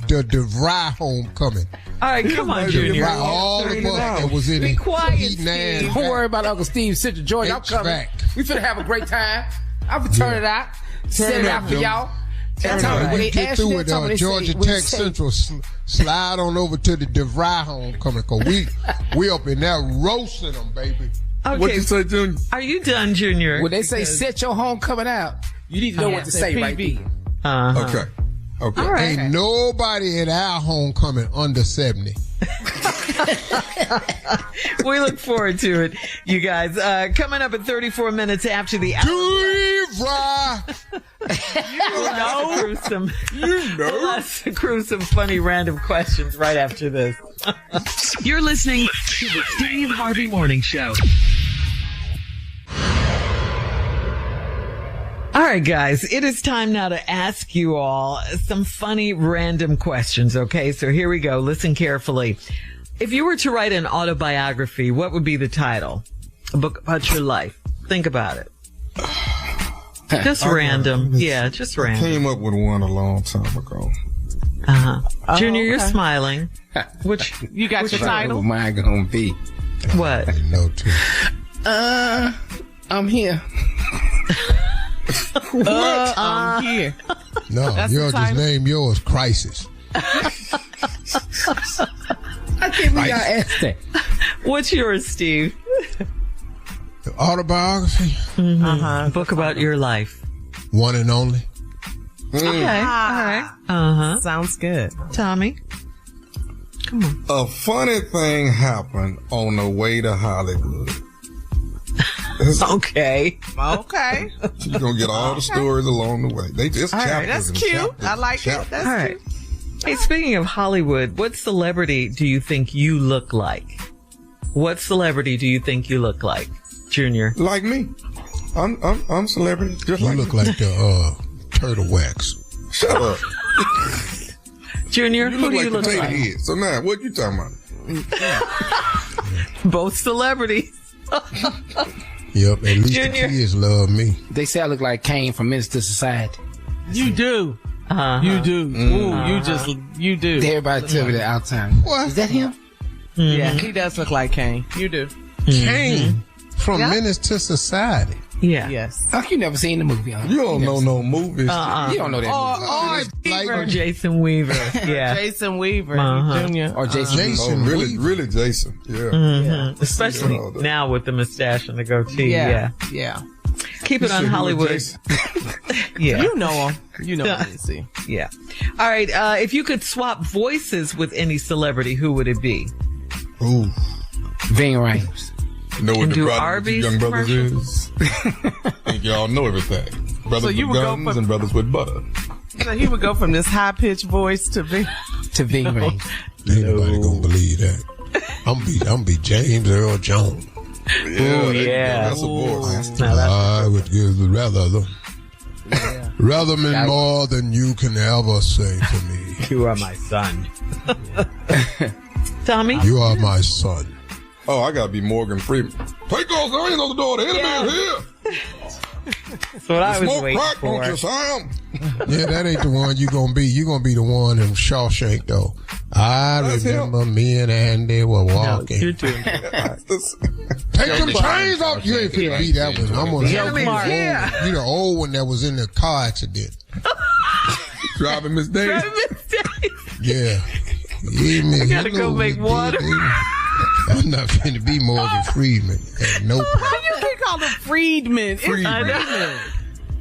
the DeVry homecoming. All right, come on, Junior. All of us that was in it. Don't worry about Uncle Steve, Central Georgia. I'm coming. We finna have a great time. I'm gonna turn it out. Set it out for y'all. When we get through with Georgia Tech Central, slide on over to the DeVry homecoming, because we up in there roasting them, baby. Okay. What you say, Junior? Are you done, Junior? When they say set your homecoming out, you need to know what to say right there. Okay. All right. Ain't nobody at our homecoming under 70. We look forward to it, you guys. Coming up at 34 minutes after the hour. Let's accrue some funny random questions right after this. You're listening to the Steve Harvey Morning Show. All right, guys, it is time now to ask you all some funny random questions, okay? So here we go. Listen carefully. If you were to write an autobiography, what would be the title? A book about your life. Think about it. Just random. Yeah, just random. I came up with one a long time ago. Junior, you're smiling. Which you got your title? What mine gonna be? What? No, too. I'm here. I'm here. No, you'll just name yours Crisis. I can't believe y'all asked that. What's yours, Steve? The autobiography? Book about your life. One and only. Okay. All right. Sounds good. Tommy? Come on. A funny thing happened on the way to Hollywood. Okay. You're going to get all the stories along the way. They just all right, chapters. That's cute. I like it. That's all right. cute. Hey, speaking of Hollywood, what celebrity do you think you look like? What celebrity do you think you look like, Junior? Like me. I'm celebrity. Just You like look like the turtle wax. Shut up. Junior, who do you look potato like? head. So now, what you talking about? Both celebrities. Yep, at least Junior. the kids love me. They say I look like Kane from Minister Society. You do. You do. Ooh, you do. Everybody tell me that all the time. What? Is that him? Yeah, he does look like Kane. You do. Kane from Menace to Society. Yeah. Yes. Oh, you never seen the movie, huh? You don't know no movies. You don't know that movie. Or Jason Weaver. Yeah. Jason Weaver Jr. Or Jason Weaver. Really Jason. Yeah. Especially now with the mustache and the goatee. Yeah. Keep it on Hollywood. Yeah. You know him. You know him. See. Yeah. All right. If you could swap voices with any celebrity, who would it be? Ooh. Ving Rhames. You know what And the do problem with Arby's you young brothers commercials? is? I think y'all know everything. Brothers So you with would go guns for- and brothers with butter. So he would go from this high pitched voice to Ving. To Ving Rhames. Ain't nobody gonna believe that. I'm be James Earl Jones. Yeah. That's a voice. I would give rather me more than you can ever say to me. You are my son. Tommy? You are my son. Oh, I gotta be Morgan Freeman. Take those onions on the door. The enemy is here. That's what I was Smoke waiting crack, for. don't you, Sam? Yeah, that ain't the one you gonna be. You gonna be the one in Shawshank, though. I That's remember me and Andy were walking. You're doing Take them chains off. You ain't finna be that one. I'm gonna Joe Clark. you the old one that was in the car accident. Driving Miss Davis. Yeah. Yeah, man. I gotta go make water. I'm not finna be Morgan Freeman. No. How you can call them freedmen? Freedmen.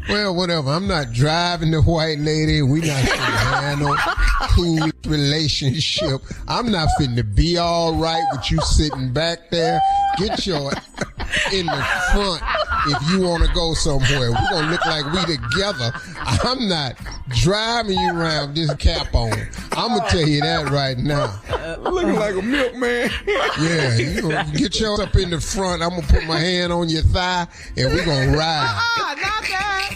Well, whatever. I'm not driving the white lady. We not finna have no cool relationship. I'm not finna be all right with you sitting back there. Get your in the front if you want to go somewhere. We're going to look like we together. I'm not driving you around with this cap on. I'm going to tell you that right now. Looking like a milkman. Yeah, you gonna get yours up in the front. I'm going to put my hand on your thigh and we're going to ride. Not that.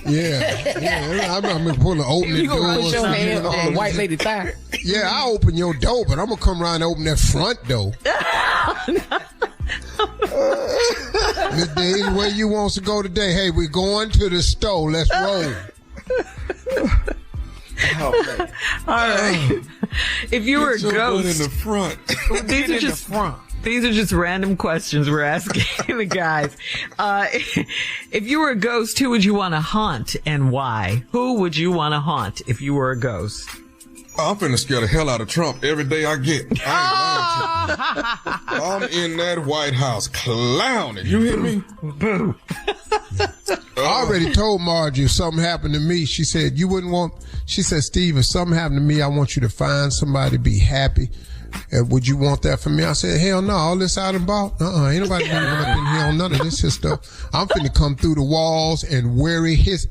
Yeah. I'm going to open the door. You going to put your hand on the white lady thigh? Yeah, I'll open your door, but I'm going to come around and open that front door. Miss Daisy, where you want to go today? Hey, we're going to the store. Let's roll. All right. If you were a ghost, in the front. These are just random questions we're asking the guys. If you were a ghost, who would you want to haunt and why? Who would you want to haunt if you were a ghost? I'm finna scare the hell out of Trump every day I get. I'm in that White House clowning. You hear me? Boo. I already told Margie if something happened to me, she said, Steve, if something happened to me, I want you to find somebody to be happy. And would you want that for me? I said, hell no, all this out and about. Ain't nobody gonna run up in here on none of this here stuff. I'm finna come through the walls and worry his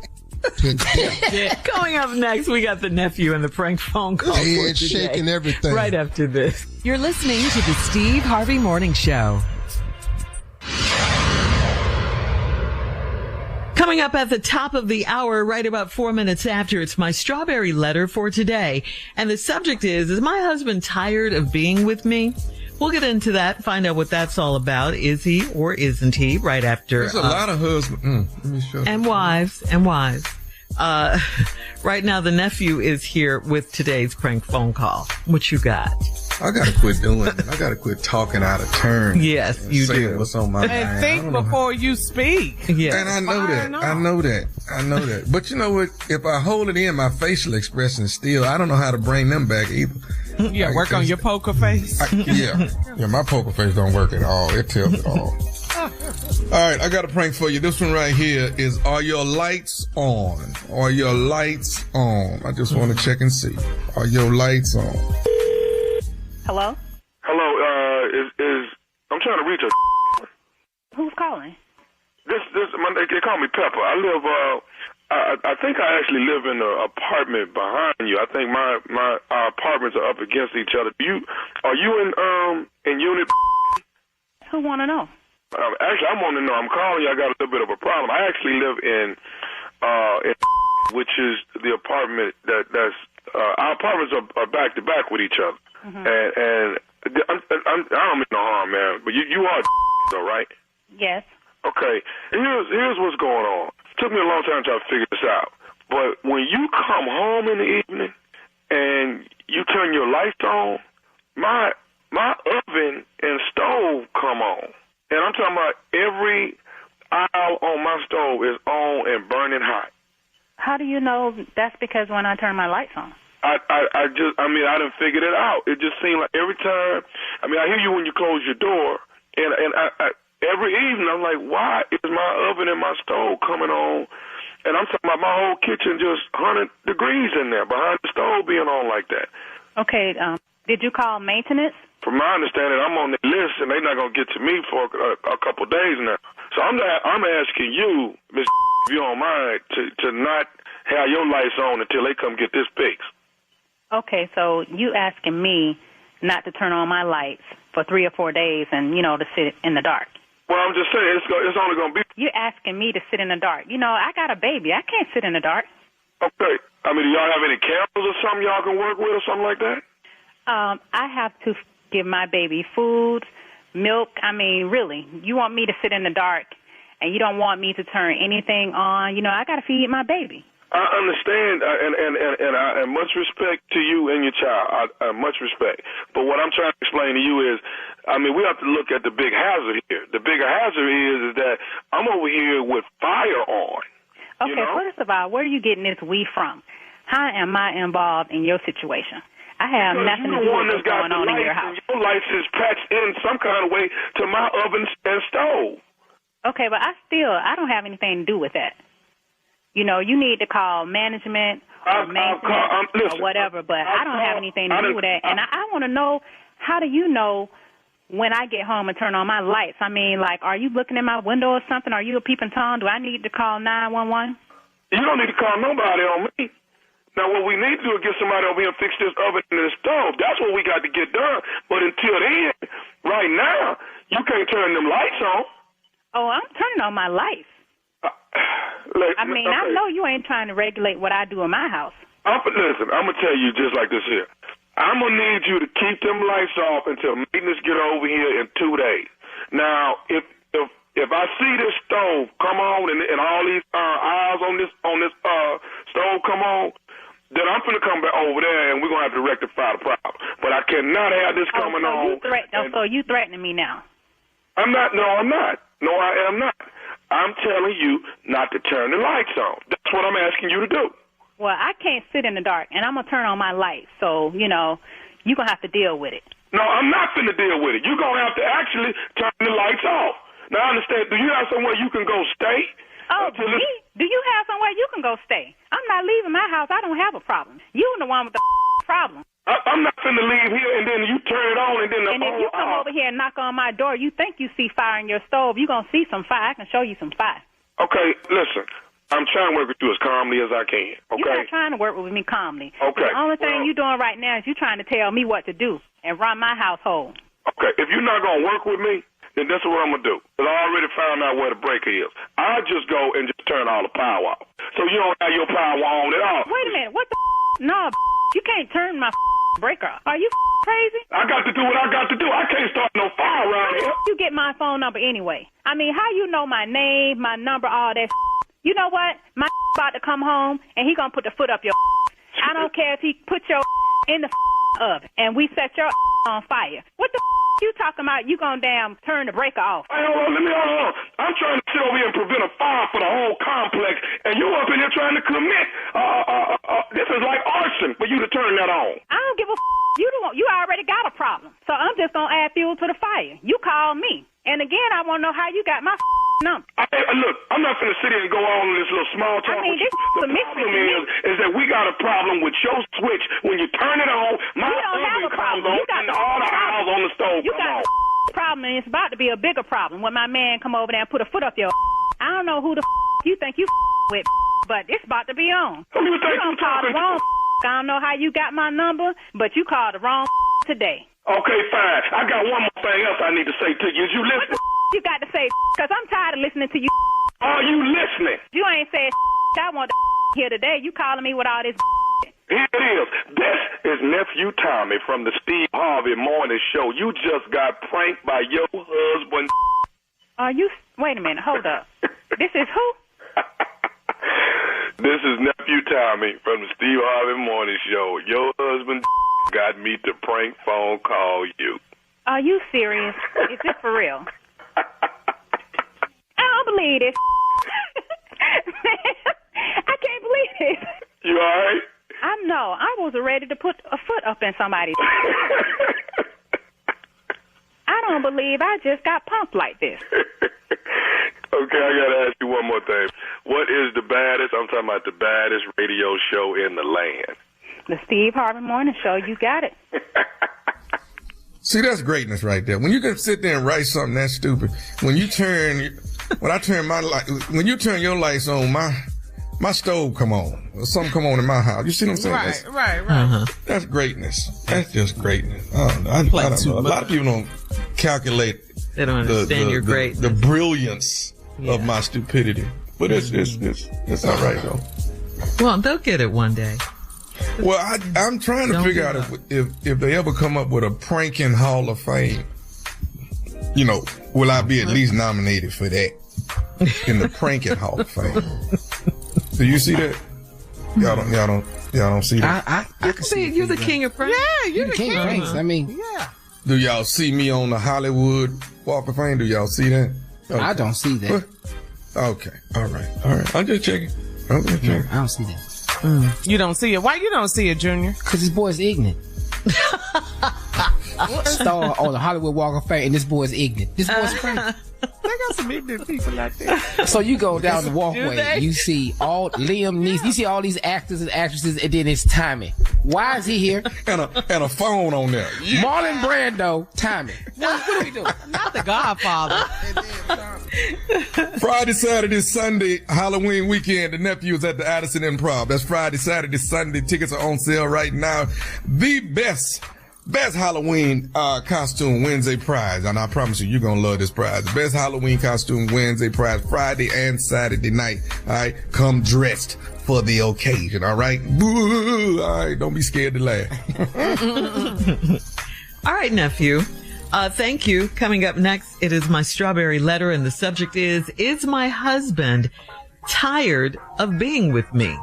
to death. Coming up next, we got the nephew and the prank phone call. Head shaking everything. Right after this. You're listening to the Steve Harvey Morning Show. Coming up at the top of the hour, right about 4 minutes after, it's my strawberry letter for today. And the subject is my husband tired of being with me? We'll get into that, find out what that's all about. Is he or isn't he? Right after. There's a lot of husbands. Let me show you. And wives. Right now, the nephew is here with today's prank phone call. What you got? I gotta quit doing it. I gotta quit talking out of turn. Yes, you do. What's on my mind. And think before you speak. Yeah. And I know that. But you know what? If I hold it in, my facial expressions still, I don't know how to bring them back either. Yeah, work on your poker face. Yeah, my poker face don't work at all. It tells it all. All right, I got a prank for you. This one right here is, are your lights on? Are your lights on? I just want to check and see. Are your lights on? Hello? Hello, I'm trying to reach a... Who's calling? They call me Pepper. I live, I think I actually live in an apartment behind you. I think our apartments are up against each other. Are you in unit? Who want to know? Actually, I want to know. I'm calling you. I got a little bit of a problem. I actually live in which is the apartment that's our apartments are back to back with each other. Mm-hmm. And I don't mean no harm, man. But you are though, right? Yes. Okay. Here's what's going on. It took me a long time to try to figure this out. But when you come home in the evening and you turn your lights on, my oven and stove come on. And I'm talking about every aisle on my stove is on and burning hot. How do you know that's because when I turn my lights on? I done figured it out. It just seemed like every time, I hear you when you close your door, and I every evening I'm like, why is my oven and my stove coming on? And I'm talking about my whole kitchen just 100 degrees in there behind the stove being on like that. Okay, did you call maintenance? From my understanding, I'm on the list, and they're not going to get to me for a couple of days now. So I'm asking you, Miss, if you don't mind, to not have your lights on until they come get this fixed. Okay, so you asking me not to turn on my lights for 3 or 4 days and, to sit in the dark. Well, I'm just saying, it's only going to be... You're asking me to sit in the dark. I got a baby. I can't sit in the dark. Okay. Do y'all have any candles or something y'all can work with or something like that? I have to give my baby food, milk. Really, you want me to sit in the dark and you don't want me to turn anything on. I got to feed my baby. I understand, and much respect to you and your child. Much respect. But what I'm trying to explain to you is, we have to look at the big hazard here. The bigger hazard is that I'm over here with fire on. Okay, first of all, where are you getting this we from? How am I involved in your situation? I have nothing to do with what's going on in your house. Your lights is patched in some kind of way to my oven and stove. Okay, but I don't have anything to do with that. You know, you need to call management or maintenance or whatever, but I don't have anything to do with that. And I want to know, how do you know when I get home and turn on my lights? I mean, like, are you looking in my window or something? Are you a peeping Tom? Do I need to call 911? You don't need to call nobody on me. Now, what we need to do is get somebody over here and fix this oven and this stove. That's what we got to get done. But until then, right now, you can't turn them lights on. Oh, I'm turning on my lights. I know you ain't trying to regulate what I do in my house. Listen, I'm going to tell you just like this here. I'm going to need you to keep them lights off until maintenance get over here in 2 days. Now, if I see this stove come on and all these eyes on this stove come on, then I'm going to come back over there and we're going to have to rectify the problem. But I cannot have this coming on. So you threatening me now? I'm not. No, I'm not. No, I am not. I'm telling you not to turn the lights on. That's what I'm asking you to do. Well, I can't sit in the dark, and I'm going to turn on my lights. So, you know, you're going to have to deal with it. No, I'm not going to deal with it. You're going to have to actually turn the lights off. Now, I understand. Do you have somewhere you can go stay? Oh, me? Do you have somewhere you can go stay? I'm not leaving my house. I don't have a problem. You're the one with the problem. I'm not finna leave here and then you turn it on and then And if you come over here and knock on my door, you think you see fire in your stove, you're going to see some fire. I can show you some fire. Okay, listen. I'm trying to work with you as calmly as I can, okay? You're not trying to work with me calmly. Okay. The only thing you're doing right now is you're trying to tell me what to do and run my household. Okay, if you're not going to work with me, then this is what I'm going to do. Because I already found out where the breaker is. I'll just go and just turn all the power off. So you don't have your power on at all. Wait a minute. What the No, you can't turn my breaker off. Are you crazy? I got to do what I got to do. I can't start no fire around here. How you get my phone number anyway? I mean, how you know my name, my number, all that? You know what? My about to come home, and he going to put the foot up your I don't care if he put your in the oven, and we set your on fire. What the you talking about? You gonna damn turn the breaker off? Hey, hold on. I'm trying to sit over here and prevent a fire for the whole complex, and you up in here trying to commit. This is like arson for you to turn that on. I don't give a You already got a problem, so I'm just gonna add fuel to the fire. You call me, and again, I want to know how you got my number. Look, I'm not gonna sit here and go on this little small talk. I mean, this the problem is that we got a problem with your switch. When you turn it on, my oven comes on, and all the eyes on the stove come on. Problem, and it's about to be a bigger problem when my man come over there and put a foot up your I don't know who the you think you with, but it's about to be on. Who you think you call the wrong I don't know how you got my number, but you called the wrong today. Okay, fine. I got one more thing else I need to say to you. Is you listening? What you got to say? Because I'm tired of listening to you. Are you listening? You ain't said I want to here today. You calling me with all this Here it is. This is Nephew Tommy from the Steve Harvey Morning Show. You just got pranked by your husband. Are you? Wait a minute. Hold up. This is who? This is Nephew Tommy from the Steve Harvey Morning Show. Your husband got me to prank phone call you. Are you serious? Is this for real? I don't believe this. I can't believe this. You all right? I was ready to put a foot up in somebody's. I don't believe I just got pumped like this. Okay, I got to ask you one more thing. What is the baddest, I'm talking about the baddest radio show in the land? The Steve Harvey Morning Show. You got it. See, that's greatness right there. When you can sit there and write something that stupid, when you turn your lights on, my stove come on, or something come on in my house. You see what I'm saying? Right. Uh-huh. That's greatness. That's just greatness. I don't know. A lot of people don't calculate. They don't understand your greatness. The brilliance of my stupidity. But it's all right though. Well, they'll get it one day. Well, I'm trying to figure out if they ever come up with a pranking Hall of Fame. You know, will I be at least nominated for that in the pranking Hall of Fame? Do you see that? Y'all don't see that. I can see you're the king of pranks. Yeah, you're the king of pranks. I mean, do y'all see me on the Hollywood Walk of Fame? Do y'all see that? Okay. I don't see that. Okay. All right. I'm just checking. I don't see that. You don't see it. Why you don't see it, Junior? Because this boy's ignorant. Star on the Hollywood Walk of Fame, and this boy's ignorant. This boy's crazy. They got some ignorant people out there. So you go down the walkway, you see all Liam Neeson, you see all these actors and actresses, and then it's Tommy. Why is he here? And a phone on there. Yeah. Marlon Brando, Tommy. What are we doing? Not the Godfather. Friday, Saturday, Sunday, Halloween weekend. The nephew's at the Addison Improv. That's Friday, Saturday, Sunday. Tickets are on sale right now. The best Halloween costume wins a prize, and I promise you're gonna love this prize. The best Halloween costume wins a prize Friday and Saturday night. All right, come dressed for the occasion. All right, boo! All right, don't be scared to laugh. All right, nephew. Thank you. Coming up next, it is my strawberry letter, and the subject is my husband tired of being with me?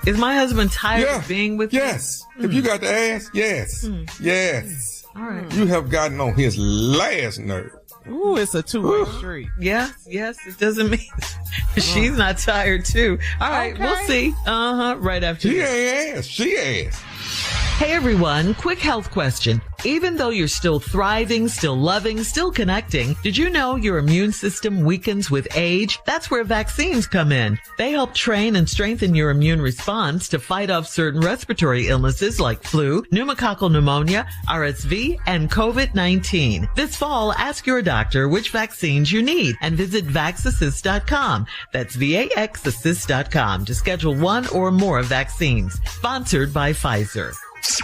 Is my husband tired of being with me? Yes. If you got to ask, yes. Yes. All right. You have gotten on his last nerve. Ooh, it's a two-way street. Yes. It doesn't mean she's not tired too. All right, we'll see. Right after this. She asked. Hey everyone, quick health question. Even though you're still thriving, still loving, still connecting, did you know your immune system weakens with age? That's where vaccines come in. They help train and strengthen your immune response to fight off certain respiratory illnesses like flu, pneumococcal pneumonia, RSV, and COVID-19. This fall, ask your doctor which vaccines you need and visit vaxassist.com. That's VAXassist.com to schedule one or more vaccines. Sponsored by Pfizer.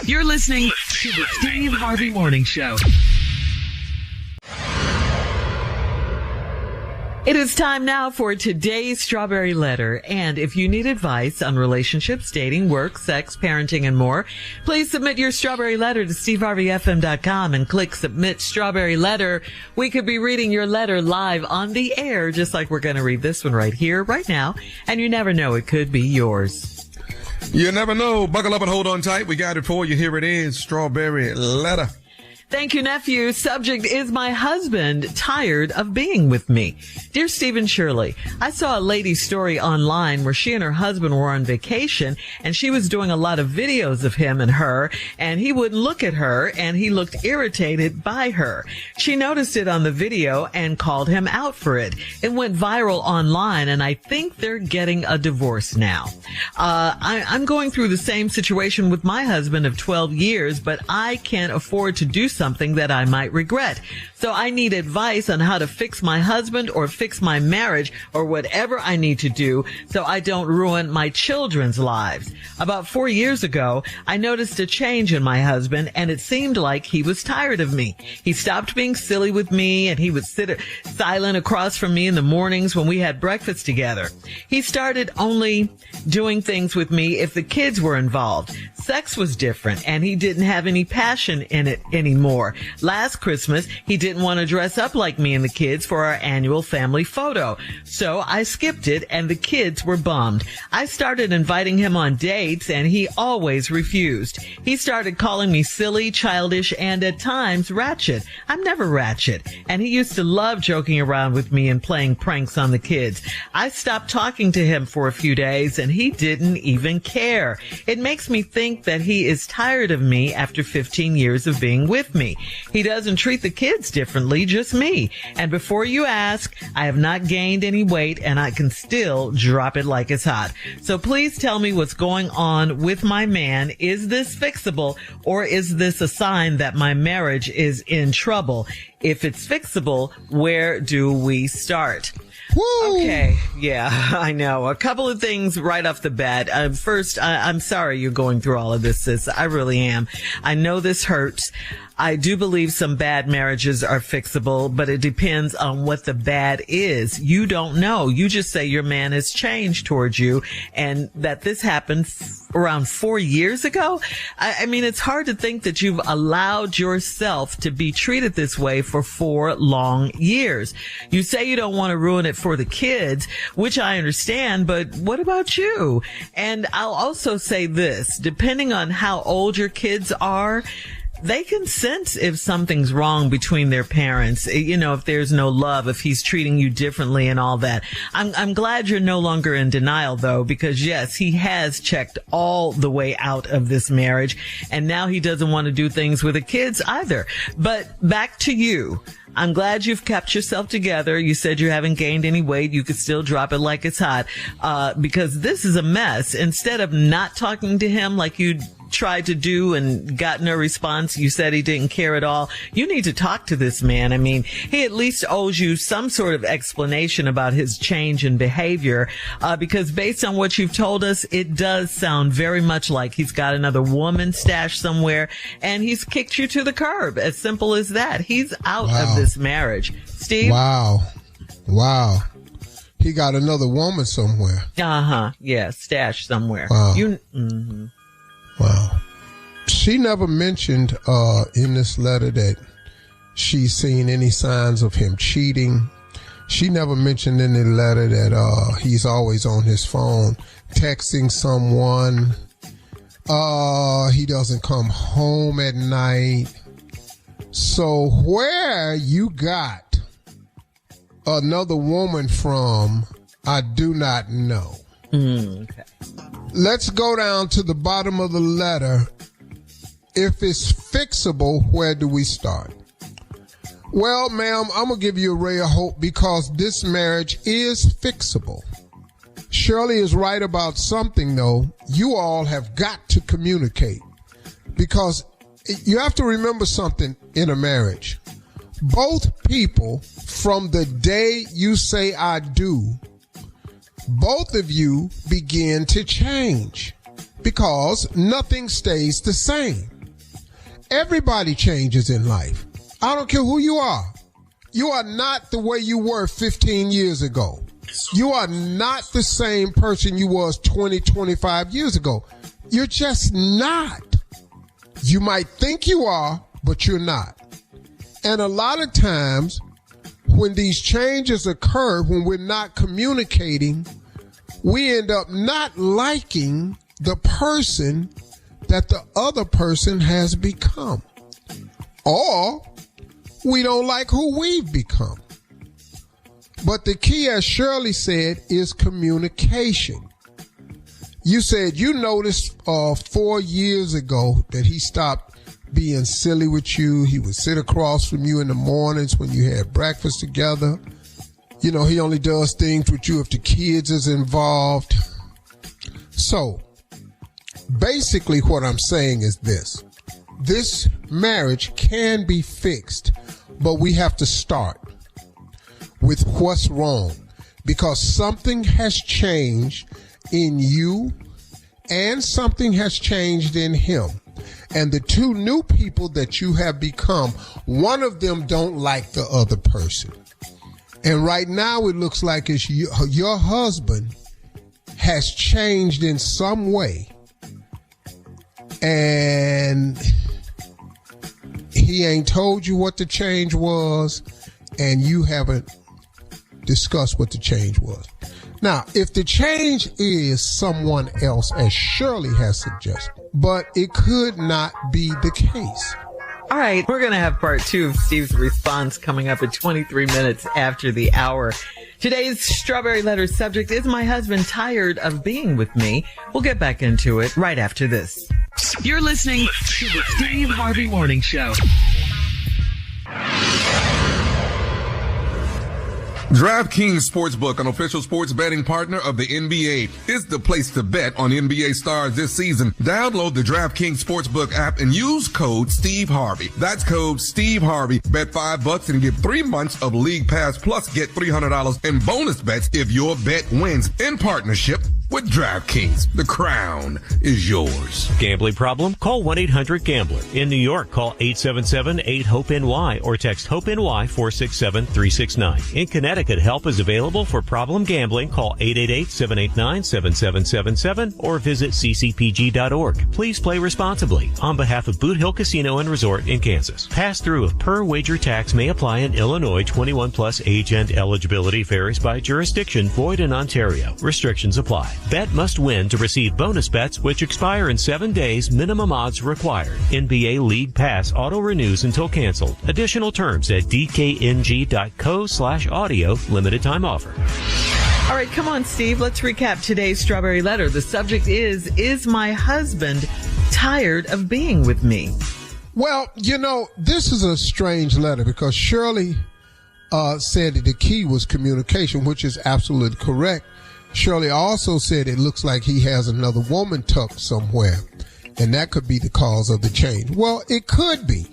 You're listening to the Steve Harvey Morning Show. It is time now for today's Strawberry Letter. And if you need advice on relationships, dating, work, sex, parenting, and more, please submit your Strawberry Letter to SteveHarveyFM.com and click Submit Strawberry Letter. We could be reading your letter live on the air, just like we're going to read this one right here, right now. And you never know, it could be yours. You never know. Buckle up and hold on tight. We got it for you. Here it is. Strawberry Letter. Thank you, nephew. Subject is my husband tired of being with me. Dear Steve and Shirley, I saw a lady's story online where she and her husband were on vacation and she was doing a lot of videos of him and her, and he wouldn't look at her and he looked irritated by her. She noticed it on the video and called him out for it. It went viral online and I think they're getting a divorce now. I'm going through the same situation with my husband of 12 years, but I can't afford to do something that I might regret. So I need advice on how to fix my husband or fix my marriage or whatever I need to do so I don't ruin my children's lives. About 4 years ago, I noticed a change in my husband and it seemed like he was tired of me. He stopped being silly with me and he would sit silent across from me in the mornings when we had breakfast together. He started only doing things with me if the kids were involved. Sex was different and he didn't have any passion in it anymore. Last Christmas, he didn't want to dress up like me and the kids for our annual family photo. So I skipped it and the kids were bummed. I started inviting him on dates and he always refused. He started calling me silly, childish, and at times ratchet. I'm never ratchet. And he used to love joking around with me and playing pranks on the kids. I stopped talking to him for a few days and he didn't even care. It makes me think that he is tired of me after 15 years of being with me. He doesn't treat the kids differently, just me. And before you ask, I have not gained any weight and I can still drop it like it's hot. So please tell me what's going on with my man. Is this fixable or is this a sign that my marriage is in trouble? If it's fixable, where do we start? Woo! Okay, yeah, I know. A couple of things right off the bat. First, I'm sorry you're going through all of this, sis. I really am. I know this hurts. I do believe some bad marriages are fixable, but it depends on what the bad is. You don't know. You just say your man has changed towards you and that this happened around 4 years ago. I mean, it's hard to think that you've allowed yourself to be treated this way for 4 long years. You say you don't want to ruin it for the kids, which I understand, but what about you? And I'll also say this, depending on how old your kids are, they can sense if something's wrong between their parents, if there's no love, if he's treating you differently and all that. I'm glad you're no longer in denial, though, because yes, he has checked all the way out of this marriage, and now he doesn't want to do things with the kids either. But back to you. I'm glad you've kept yourself together. You said you haven't gained any weight. You could still drop it like it's hot, because this is a mess. Instead of not talking to him like you tried to do and got no response, you said he didn't care at all. You need to talk to this man. I mean, he at least owes you some sort of explanation about his change in behavior, because based on what you've told us, it does sound very much like he's got another woman stashed somewhere and he's kicked you to the curb. As simple as that. He's out of this marriage. Steve? Wow. He got another woman somewhere. Yeah, stashed somewhere. Wow. Wow. She never mentioned in this letter that she's seen any signs of him cheating. She never mentioned in the letter that he's always on his phone texting someone. He doesn't come home at night. So where you got another woman from, I do not know. Okay. Let's go down to the bottom of the letter. If it's fixable, where do we start? Well, ma'am, I'm going to give you a ray of hope because this marriage is fixable. Shirley is right about something, though. You all have got to communicate because you have to remember something in a marriage. Both people, from the day you say I do, both of you begin to change because nothing stays the same. Everybody changes in life. I don't care who you are. You are not the way you were 15 years ago. You are not the same person you was 20, 25 years ago. You're just not. You might think you are, but you're not. And a lot of times when these changes occur, when we're not communicating, we end up not liking the person that the other person has become. Or we don't like who we've become. But the key, as Shirley said, is communication. You said you noticed 4 years ago that he stopped being silly with you. He would sit across from you in the mornings when you had breakfast together. You know, he only does things with you if the kids is involved. So basically what I'm saying is this. This marriage can be fixed, but we have to start with what's wrong because something has changed in you and something has changed in him. And the two new people that you have become, one of them don't like the other person. And right now it looks like it's your husband has changed in some way. And he ain't told you what the change was, and you haven't discussed what the change was. Now, if the change is someone else, as Shirley has suggested, but it could not be the case. All right, we're going to have part 2 of Steve's response coming up at 23 minutes after the hour. Today's Strawberry Letter subject is my husband tired of being with me. We'll get back into it right after this. You're listening to the Steve Harvey Morning Show. DraftKings Sportsbook, an official sports betting partner of the NBA, is the place to bet on NBA stars this season. Download the DraftKings Sportsbook app and use code Steve Harvey. That's code Steve Harvey. Bet $5 and get 3 months of League Pass plus get $300 in bonus bets if your bet wins in partnership with DraftKings. The crown is yours. Gambling problem? Call 1-800-GAMBLER. In New York, call 877-8-HOPE-NY or text HOPE-NY 467-369. In Connecticut, help is available for problem gambling. Call 888-789-7777 or visit ccpg.org. Please play responsibly. On behalf of Boot Hill Casino and Resort in Kansas. Pass-through of per-wager tax may apply in Illinois. 21 plus age and eligibility varies by jurisdiction. Void in Ontario. Restrictions apply. Bet must win to receive bonus bets which expire in 7 days. Minimum odds required. NBA League Pass auto renews until canceled. Additional terms at dkng.co/audio. Limited time offer. All right, come on, Steve. Let's recap today's Strawberry Letter. The subject is my husband tired of being with me? Well, this is a strange letter because Shirley said that the key was communication, which is absolutely correct. Shirley also said it looks like he has another woman tucked somewhere, and that could be the cause of the change. Well, it could be,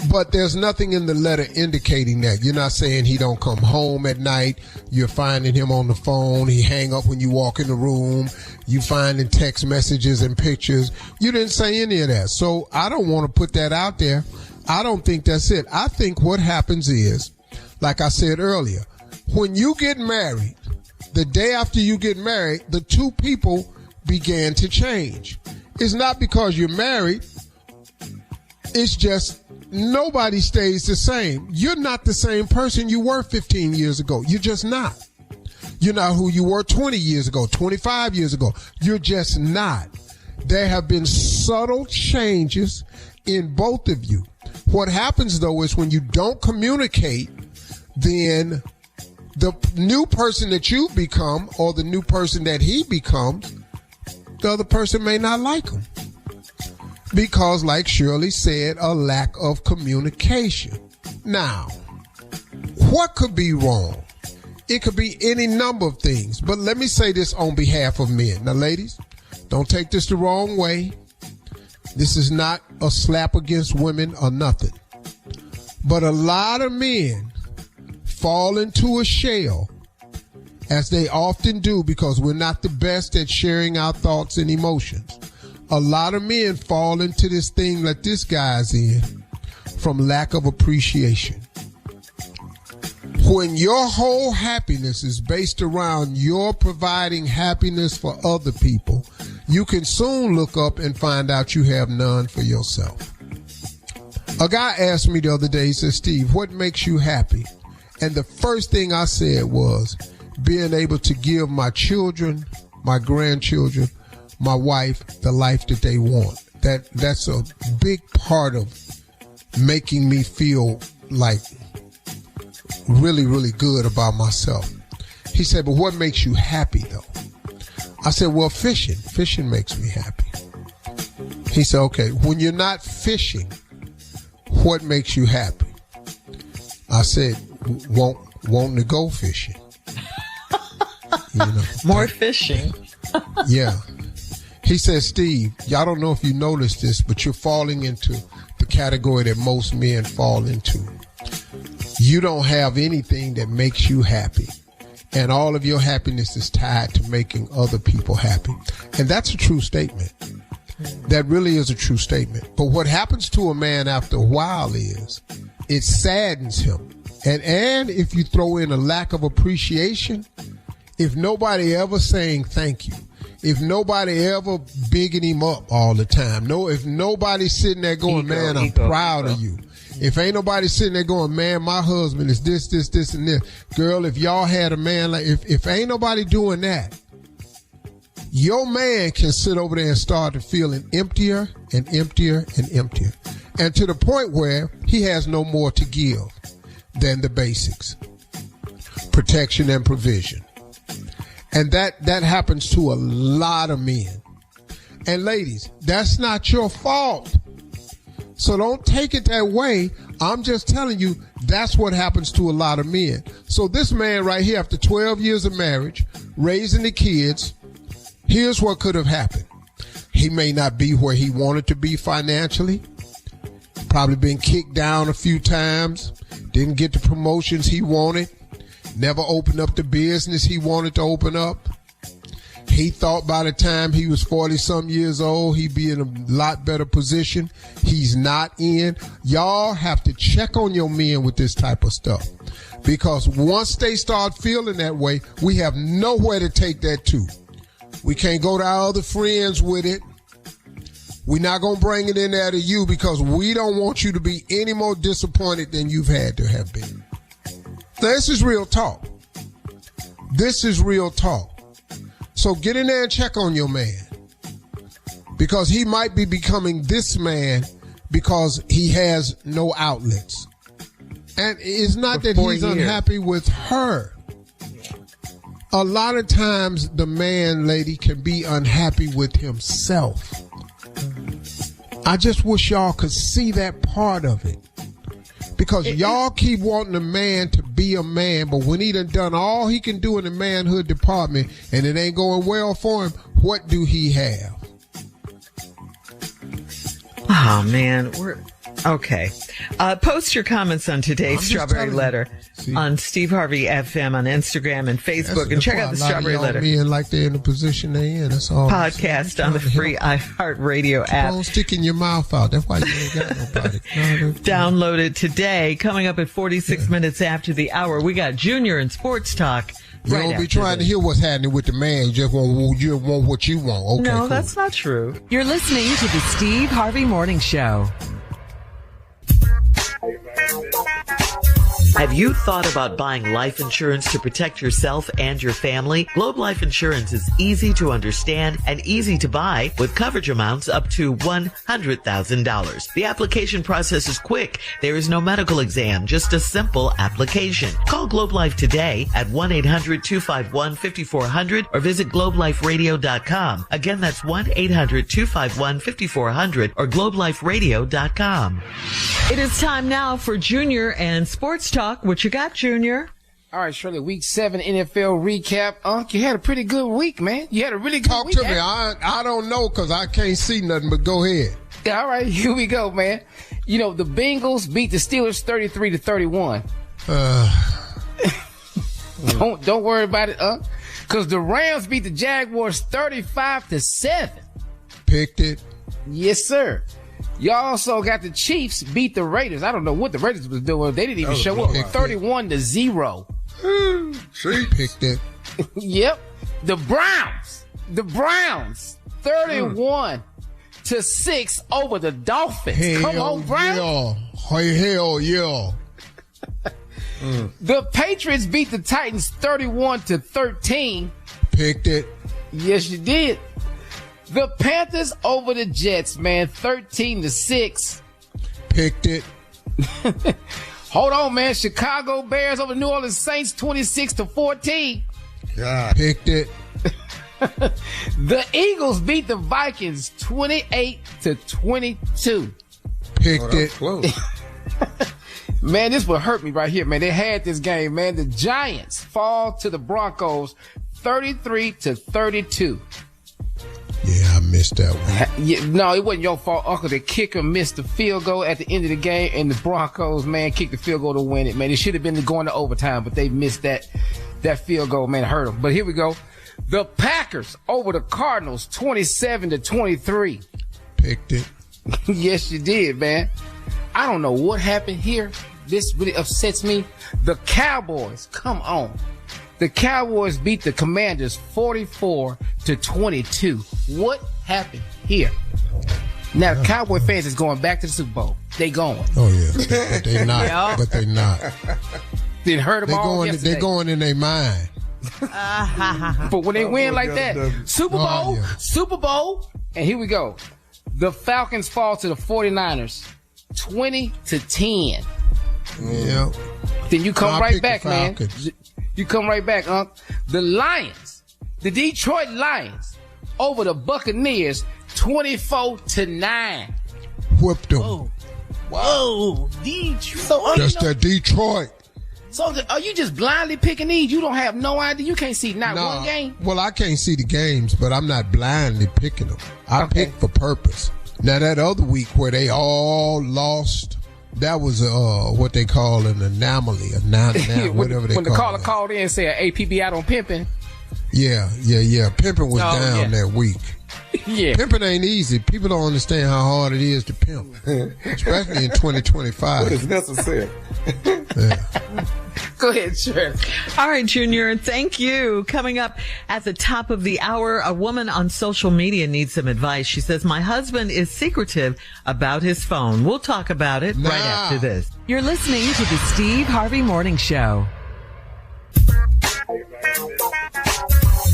but there's nothing in the letter indicating that. You're not saying he don't come home at night. You're finding him on the phone. He hang up when you walk in the room. You finding text messages and pictures. You didn't say any of that. So I don't want to put that out there. I don't think that's it. I think what happens is, like I said earlier, when you get married, the day after you get married, the two people began to change. It's not because you're married. It's just nobody stays the same. You're not the same person you were 15 years ago. You're just not. You're not who you were 20 years ago, 25 years ago. You're just not. There have been subtle changes in both of you. What happens, though, is when you don't communicate, then the new person that you become or the new person that he becomes, the other person may not like him. Because, like Shirley said, a lack of communication. Now, what could be wrong? It could be any number of things. But let me say this on behalf of men. Now, ladies, don't take this the wrong way. This is not a slap against women or nothing. But a lot of men fall into a shell, as they often do, because we're not the best at sharing our thoughts and emotions. A lot of men fall into this thing that this guy's in from lack of appreciation. When your whole happiness is based around your providing happiness for other people, you can soon look up and find out you have none for yourself. A guy asked me the other day, he said, Steve, what makes you happy? And the first thing I said was being able to give my children, my grandchildren, my wife, the life that they want. That's a big part of making me feel like really, really good about myself. He said, but what makes you happy, though? I said, well, fishing. Fishing makes me happy. He said, okay, when you're not fishing, what makes you happy? I said, wanting to go fishing. More fishing. Yeah. He said, Steve, y'all don't know if you noticed this, but you're falling into the category that most men fall into. You don't have anything that makes you happy. And all of your happiness is tied to making other people happy. And that's a true statement. That really is a true statement. But what happens to a man after a while is it saddens him. And if you throw in a lack of appreciation, if nobody ever saying thank you, if nobody ever bigging him up all the time, if nobody's sitting there going, man, I'm proud of you. If ain't nobody sitting there going, man, my husband is this, and this. Girl, if y'all had a man like, if ain't nobody doing that, your man can sit over there and start feeling emptier and emptier and emptier. And to the point where he has no more to give than the basics, protection and provision. And that happens to a lot of men. And ladies, that's not your fault. So don't take it that way. I'm just telling you, that's what happens to a lot of men. So this man right here, after 12 years of marriage, raising the kids, here's what could have happened. He may not be where he wanted to be financially. Probably been kicked down a few times. Didn't get the promotions he wanted. Never opened up the business he wanted to open up. He thought by the time he was 40-some years old, he'd be in a lot better position. He's not in. Y'all have to check on your men with this type of stuff. Because once they start feeling that way, we have nowhere to take that to. We can't go to our other friends with it. We're not going to bring it in there to you because we don't want you to be any more disappointed than you've had to have been. This is real talk. This is real talk. So get in there and check on your man. Because he might be becoming this man because he has no outlets. And it's not that he's unhappy with her. A lot of times the man, lady, can be unhappy with himself. I just wish y'all could see that part of it. Because y'all keep wanting a man to be a man, but when he done all he can do in the manhood department and it ain't going well for him, what do he have? Oh, man. We're okay. Post your comments on today's Strawberry Letter on Steve Harvey FM on Instagram and Facebook, and check out the Strawberry Letter. Men like they're in the position they're in. That's all. Podcast on the free iHeartRadio app. Don't stick in your mouth out. That's why you ain't got nobody. Download it today. Coming up at 46 minutes after the hour, we got Junior and Sports Talk. You don't be trying to hear what's happening with the man. You just want what you want. Okay, no, cool. That's not true. You're listening to the Steve Harvey Morning Show. Have you thought about buying life insurance to protect yourself and your family? Globe Life Insurance is easy to understand and easy to buy with coverage amounts up to $100,000. The application process is quick. There is no medical exam, just a simple application. Call Globe Life today at 1-800-251-5400 or visit globeliferadio.com. Again, that's 1-800-251-5400 or globeliferadio.com. It is time now for Junior and Sports Talk. What you got, Junior? All right, Shirley, Week 7 NFL recap. You had a pretty good week, man. You had a really good week. Talk to me. I don't know because I can't see nothing, but go ahead. Yeah, all right, here we go, man. You know, the Bengals beat the Steelers 33-31. Don't worry about it, because the Rams beat the Jaguars 35-7. Picked it. Yes, sir. Y'all also got the Chiefs beat the Raiders. I don't know what the Raiders was doing. They didn't even show up. 31-0. She picked it. Yep. The Browns 31-6 over the Dolphins. Come on, Browns. Hell yeah. The Patriots beat the Titans 31-13. Picked it. Yes, you did. The Panthers over the Jets, man, 13-6. Picked it. Hold on, man. Chicago Bears over New Orleans Saints, 26-14. God. Picked it. The Eagles beat the Vikings 28-22. Picked it. Close. Man, this would hurt me right here, man. They had this game, man. The Giants fall to the Broncos 33-32. Yeah, I missed that one. Yeah, no, it wasn't your fault, Uncle. The kicker missed the field goal at the end of the game, and the Broncos, man, kicked the field goal to win it, man. It should have been going to overtime, but they missed that field goal, man. It hurt them. But here we go. The Packers over the Cardinals 27-23. Picked it. Yes, you did, man. I don't know what happened here. This really upsets me. The Cowboys, come on. The Cowboys beat the Commanders 44-22. What happened here? Now, the Cowboy fans is going back to the Super Bowl. They going. Oh, yeah. But they not. Yeah. But they not. Didn't hurt them all yesterday. They're going in their mind. But when they win like that, Super Bowl, and here we go. The Falcons fall to the 49ers 20-10. Yeah. Then you come right back, man. You come right back, The Lions, the Detroit Lions, over the Buccaneers, 24-9. Whipped them. Whoa, Detroit. So, that's that Detroit. So are you just blindly picking these? You don't have no idea. You can't see not one game. Well, I can't see the games, but I'm not blindly picking them. I pick for purpose. Now that other week where they all lost. That was what they call an anomaly, whatever they call it. When the caller called in and said APB out on pimping. Yeah. Pimping was down that week. Yeah. Pimping ain't easy. People don't understand how hard it is to pimp, especially in 2025. What is necessary? Yeah. Go ahead, Shirley. All right, Junior, thank you. Coming up at the top of the hour, a woman on social media needs some advice. She says, my husband is secretive about his phone. We'll talk about it right after this. You're listening to the Steve Harvey Morning Show.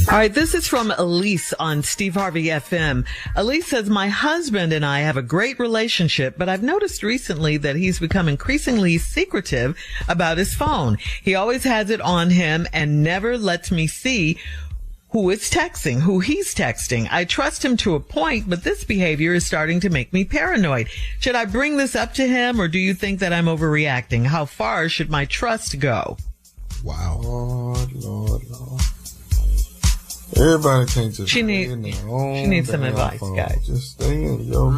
All right, this is from Elise on Steve Harvey FM. Elise says, my husband and I have a great relationship, but I've noticed recently that he's become increasingly secretive about his phone. He always has it on him and never lets me see who he's texting. I trust him to a point, but this behavior is starting to make me paranoid. Should I bring this up to him, or do you think that I'm overreacting? How far should my trust go? Wow. Lord. Everybody can't just she needs some advice, guys. Just stay in your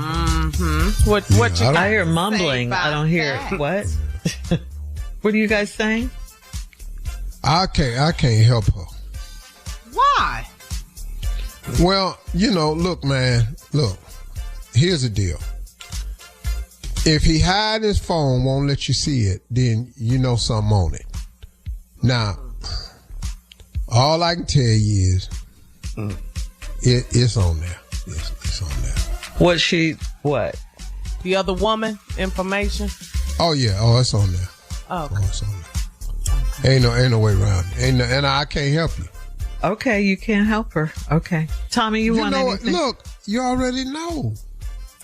What you I hear mumbling. I don't hear what? What are you guys saying? I can't help her. Why? Well, look, man. Look, here's the deal. If he hide his phone, won't let you see it, then you know something on it. Now, all I can tell you is it's on there. It's on there. What? The other woman information? Oh, yeah. Oh, it's on there. Oh, okay. It's on there. Okay. Ain't no way around it. And I can't help you. Okay, you can't help her. Okay. Tommy, you want anything? Look, you already know.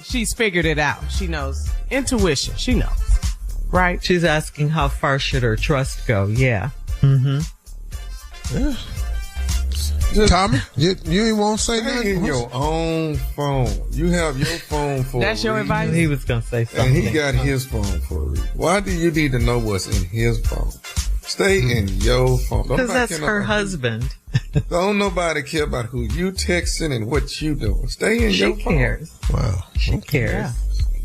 She's figured it out. She knows. Intuition. She knows. Right? She's asking how far should her trust go. Yeah. Mm-hmm. Yeah. Tommy, you ain't won't say nothing. In your own phone. You have your phone for That's your reason. advice? He was going to say something. And he got his phone for a reason. Why do you need to know what's in his phone? Stay in your phone. Because that's her husband. Don't nobody care about who you texting and what you doing. Stay in your phone. She cares. Wow. She cares.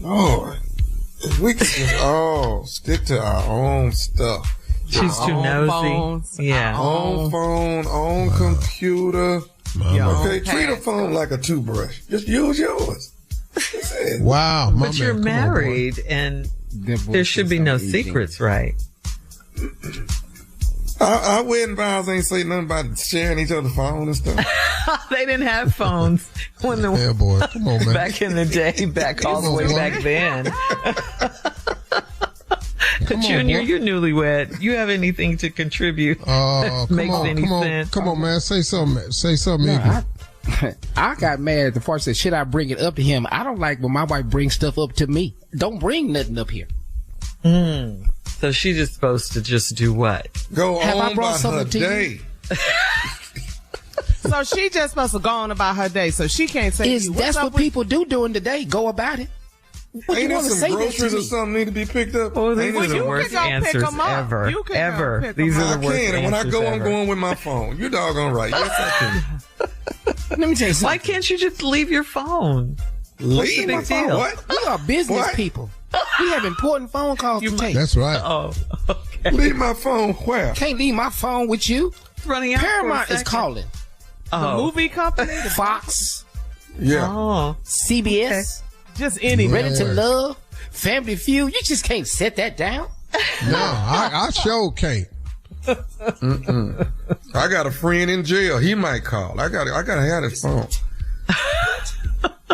Yeah. Lord. If we could just all stick to our own stuff. She's too nosy. Phones, yeah. Own phone, own computer. Okay, treat a phone like a toothbrush. Just use yours. Wow. But you're married, and there should be no secrets, right? Our wedding vows ain't say nothing about sharing each other's phone and stuff. They didn't have phones when boy. Come on, man. back in the day, all the way back then. Junior, you're newlywed. You have anything to contribute? Makes any sense? Come on, man. Say something. Say something. I got mad at the part said, should I bring it up to him? I don't like when my wife brings stuff up to me. Don't bring nothing up here. So she's just supposed to just do what? Go Have on I brought about something her to day. So she just supposed to go on about her day, so she can't say That's what people do during the day. Go about it. What Ain't you there want to some say groceries or something need to be picked up? Oh, these Ain't are there the some- worst can go pick answers 'em up. ever. You can go Ever. pick 'em These up. are I the worst can, and when I answers go, I'm ever. going with my phone. You doggone right. Yes, I Let me tell you something. Why can't you just leave your phone? can. What's the Leave my big phone. deal? What? We are business What? people. We have important phone calls to take. That's right. Oh, okay. Leave my phone where? Can't leave my phone with you. It's running out. Paramount for a is second. calling. The movie company, Fox, Yeah. Oh, CBS, just any. Yeah. Ready to Love, Family Feud. You just can't set that down. No, I sure can't. I got a friend in jail. He might call. I gotta have his phone.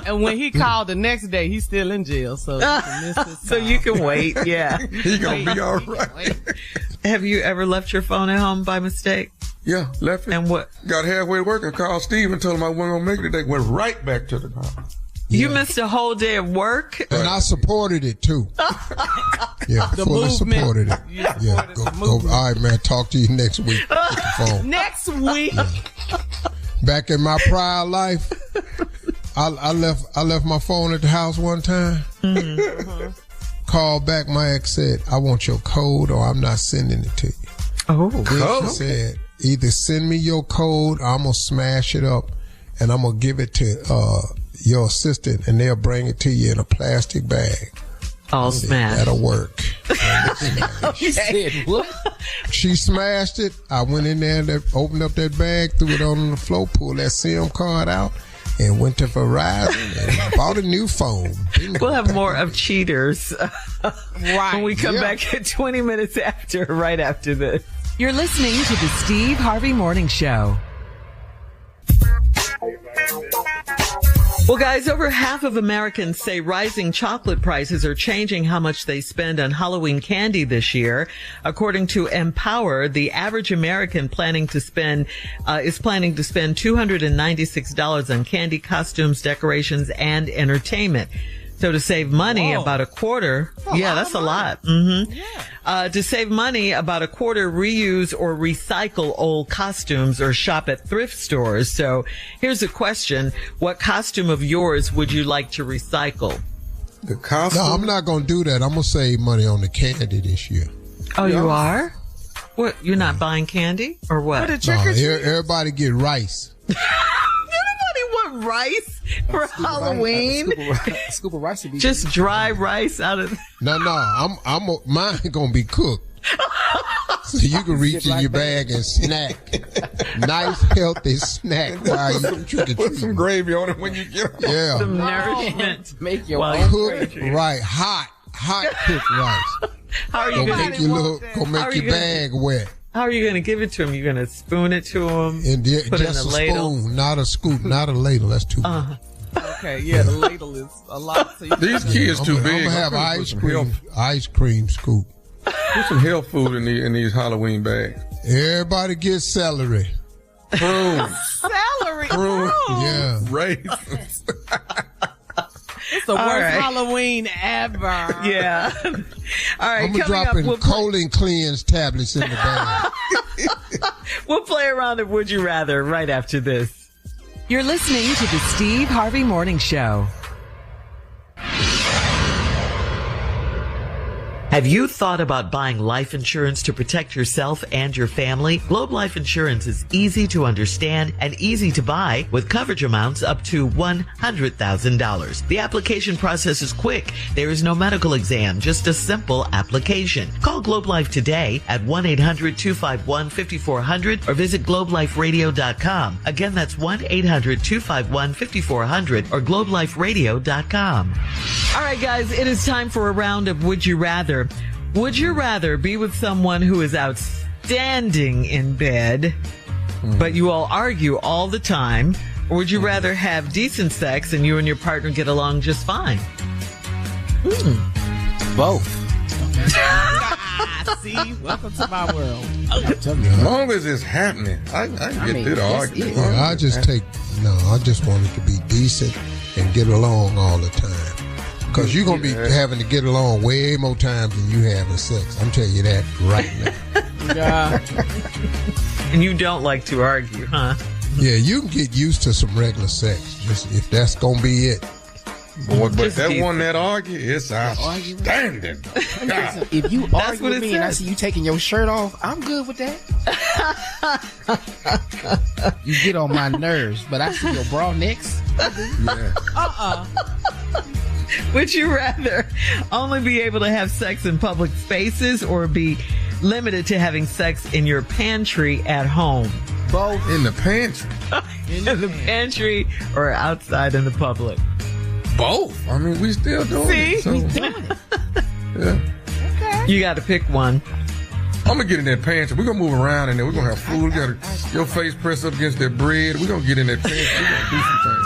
And when he called the next day, he's still in jail. So you can miss his so time. you can wait. Yeah. He gonna be all right. Have you ever left your phone at home by mistake? Yeah, left it. And what? Got halfway to work and called Steve and told him I wasn't gonna make it today. Went right back to the house. You missed a whole day of work? And I supported it too. Yeah, The fully movement. supported it. You Yeah, supported go. the movement. All right, man. Talk to you next week. With the phone. Next week. Back in my prior life, I left my phone at the house one time. Called back. My ex said, "I want your code, or I'm not sending it to you." Oh, Then she said, "Either send me your code, or I'm gonna smash it up, and I'm gonna give it to your assistant, and they'll bring it to you in a plastic bag." all smashed. That'll work. You said what? She smashed it. I went in there and opened up that bag, threw it on the floor, pulled that SIM card out, and went to Verizon and bought a new phone. Bingo. We'll have more of cheaters Right. when we come back at 20 minutes after, right after this. You're listening to the Steve Harvey Morning Show. Well, guys, over half of Americans say rising chocolate prices are changing how much they spend on Halloween candy this year. According to Empower, the average American is planning to spend $296 on candy, costumes, decorations, and entertainment. So to save money, about a quarter. That's a lot. Mm-hmm. Yeah. To save money, about a quarter reuse or recycle old costumes or shop at thrift stores. So here's a question. What costume of yours would you like to recycle? The costume? No, I'm not going to do that. I'm going to save money on the candy this year. Oh, you are? What? You're not buying candy or what? Everybody get rice. Want rice for Halloween? A scoop of rice would be just dry rice out of. No. Mine gonna be cooked, so you can reach in your bag and snack. Nice healthy snack while you trick or Put some gravy on it when you get home. Yeah, some nourishment. Make your own cooked right, hot cooked rice. How are you gonna make your bag wet? How are you going to give it to him? You're going to spoon it to him? And put just in a ladle? Spoon, not a scoop, not a ladle. That's too much. Okay, yeah, the ladle is a lot. So these kids too big. I'm going to have ice cream scoop. Put some health food in these Halloween bags. Everybody get celery. Prunes. Celery? Prunes. Yeah. Raisins. It's the worst Halloween ever. Yeah. All right. I'm dropping colon cleanse tablets in the bag. We'll play around at Would You Rather right after this. You're listening to the Steve Harvey Morning Show. Have you thought about buying life insurance to protect yourself and your family? Globe Life Insurance is easy to understand and easy to buy with coverage amounts up to $100,000. The application process is quick. There is no medical exam, just a simple application. Call Globe Life today at 1-800-251-5400 or visit globeliferadio.com. Again, that's 1-800-251-5400 or globeliferadio.com. All right, guys, it is time for a round of Would You Rather. Would you rather be with someone who is outstanding in bed, but you all argue all the time, or would you rather have decent sex and you and your partner get along just fine? Both. See, welcome to my world. As long as it's happening, I get through the argument. I just want it to be decent and get along all the time. Because you're going to be having to get along way more times than you having sex. I'm telling you that right now. And you don't like to argue, huh? Yeah, you can get used to some regular sex, just if that's going to be it. But that one that argue, it's outstanding. If you argue with me and I see you taking your shirt off, I'm good with that. You get on my nerves, but I see your bra next. Yeah. Would you rather only be able to have sex in public spaces or be limited to having sex in your pantry at home? Both. In the pantry. In the pantry or outside in the public? Both. I mean, we still doing it. See? We doing it. Yeah. Okay. You got to pick one. I'm going to get in that pantry. We're going to move around in there. We're going to have food. We got your face pressed up against that bread. We're going to get in that pantry. We're going to do some things.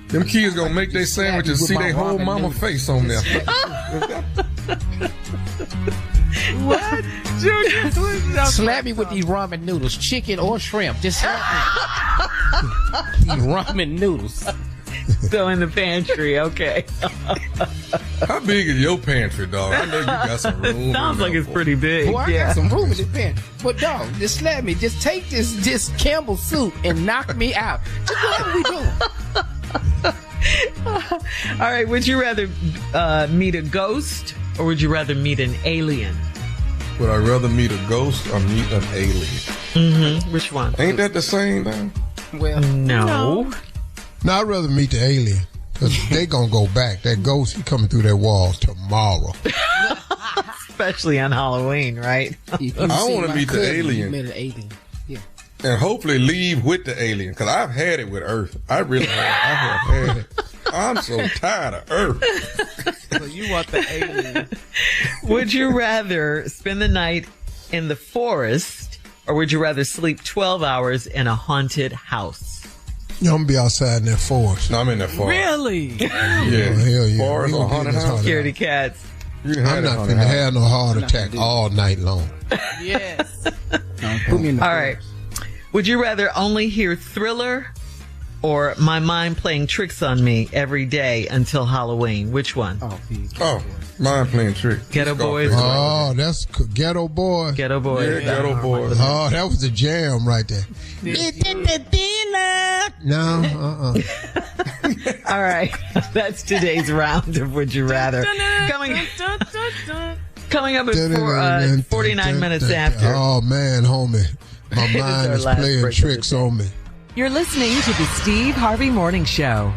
Them kids gonna make their sandwiches, see their whole mama face on there. What? Junior, slap me with these ramen noodles, chicken or shrimp. Just slap me. These ramen noodles. So in the pantry, okay. How big is your pantry, dog? I know you got some room. Sounds like it's pretty big. Boy, I got some room in this pantry. But dog, just slap me. Just take this Campbell soup and knock me out. Just whatever we doing. All right, would you rather meet a ghost or would you rather meet an alien? Would I rather meet a ghost or meet an alien? Mm-hmm. Which one? Ain't that the same thing? Well, no. No, I'd rather meet the alien because they gonna go back. That ghost, he coming through that wall tomorrow. Especially on Halloween, right? I want to meet the alien. Met an alien. Yeah. And hopefully leave with the alien, because I've had it with Earth. I really have. I have had it. I'm so tired of Earth. So you want the alien. Would you rather spend the night in the forest or would you rather sleep 12 hours in a haunted house? I'm gonna be outside in that forest. No, I'm in that forest. Really? Yeah. Hell yeah. Forest or haunted house. Scaredy cats. I'm not finna have no heart attack all night long. Yes. Put me in the All right. Would you rather only hear Thriller or My Mind Playing Tricks on Me every day until Halloween? Which one? Oh, Mind Playing Tricks. Ghetto Boys. Oh, that's Ghetto Boy. Ghetto Boys. Yeah, Ghetto Boys. Oh, that was a jam right there. No, All right. That's today's round of Would You Rather. Coming up at 49 minutes after. Oh, man, homie. My It is mind our is last playing break of tricks the day. on me. You're listening to the Steve Harvey Morning Show.